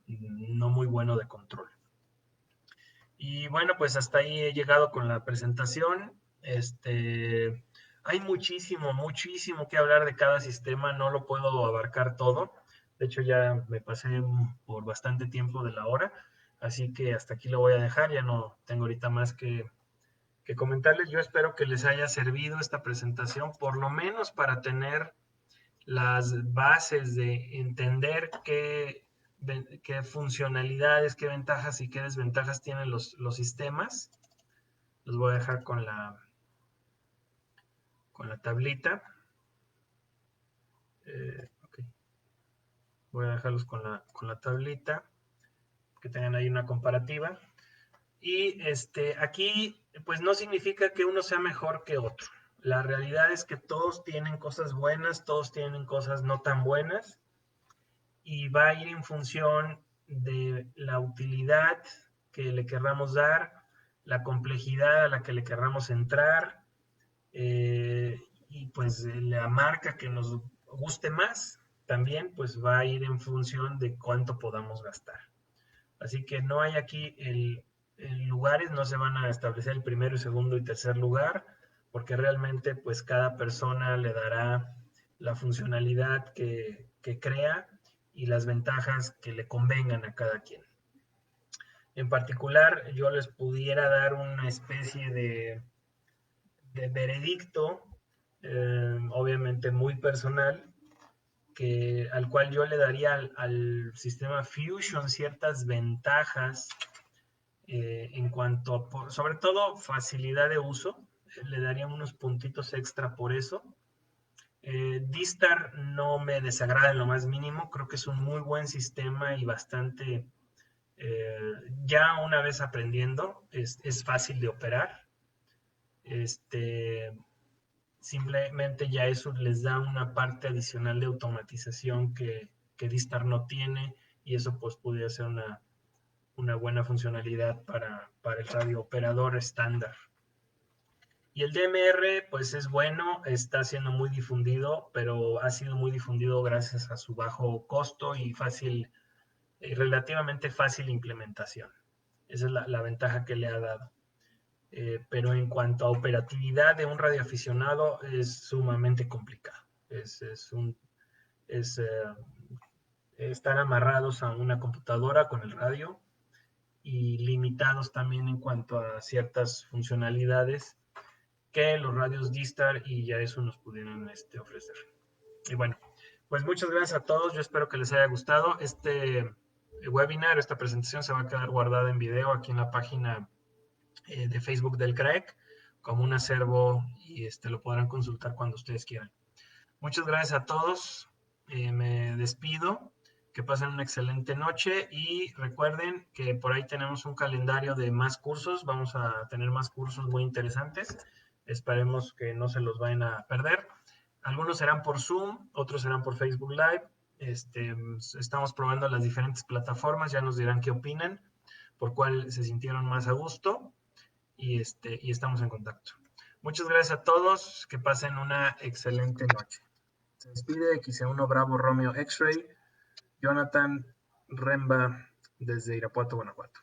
no muy bueno de control. Y bueno, pues hasta ahí he llegado con la presentación. Hay muchísimo que hablar de cada sistema, no lo puedo abarcar todo. De hecho, ya me pasé por bastante tiempo de la hora, así que hasta aquí lo voy a dejar. Ya no tengo ahorita más que comentarles. Yo espero que les haya servido esta presentación, por lo menos para tener las bases de entender qué funcionalidades, qué ventajas y qué desventajas tienen los sistemas. Los voy a dejar con la tablita. Okay. Voy a dejarlos con la tablita, que tengan ahí una comparativa. Y aquí, pues no significa que uno sea mejor que otro. La realidad es que todos tienen cosas buenas, todos tienen cosas no tan buenas, y va a ir en función de la utilidad que le querramos dar, la complejidad a la que le querramos entrar, y pues la marca que nos guste más también pues va a ir en función de cuánto podamos gastar. Así que no hay aquí lugares, no se van a establecer el primero, y segundo y tercer lugar, porque realmente pues cada persona le dará la funcionalidad que crea y las ventajas que le convengan a cada quien. En particular, yo les pudiera dar una especie de veredicto, obviamente muy personal, al cual yo le daría al sistema Fusion ciertas ventajas en cuanto a, sobre todo, facilidad de uso. Le daría unos puntitos extra por eso. D-Star no me desagrada en lo más mínimo, creo que es un muy buen sistema y bastante, ya una vez aprendiendo, es fácil de operar. Simplemente ya eso les da una parte adicional de automatización que D-Star no tiene, y eso pues pudiera ser una buena funcionalidad para el radiooperador estándar. Y el DMR pues es bueno, está siendo muy difundido, pero ha sido muy difundido gracias a su bajo costo y relativamente fácil implementación. Esa es la ventaja que le ha dado. Pero en cuanto a operatividad de un radioaficionado es sumamente complicado. Es estar amarrados a una computadora con el radio y limitados también en cuanto a ciertas funcionalidades que los radios D-Star y ya eso nos pudieran ofrecer. Y bueno, pues muchas gracias a todos. Yo espero que les haya gustado. Este webinar, esta presentación se va a quedar guardada en video aquí en la página de Facebook del CRAEC como un acervo y lo podrán consultar cuando ustedes quieran. Muchas gracias a todos. Me despido. Que pasen una excelente noche y recuerden que por ahí tenemos un calendario de más cursos. Vamos a tener más cursos muy interesantes. Esperemos que no se los vayan a perder. Algunos serán por Zoom, otros serán por Facebook Live. Estamos probando las diferentes plataformas. Ya nos dirán qué opinan, por cuál se sintieron más a gusto y estamos en contacto. Muchas gracias a todos. Que pasen una excelente noche. Se despide XE1 Bravo Romeo X-Ray, Jonathan Remba desde Irapuato, Guanajuato.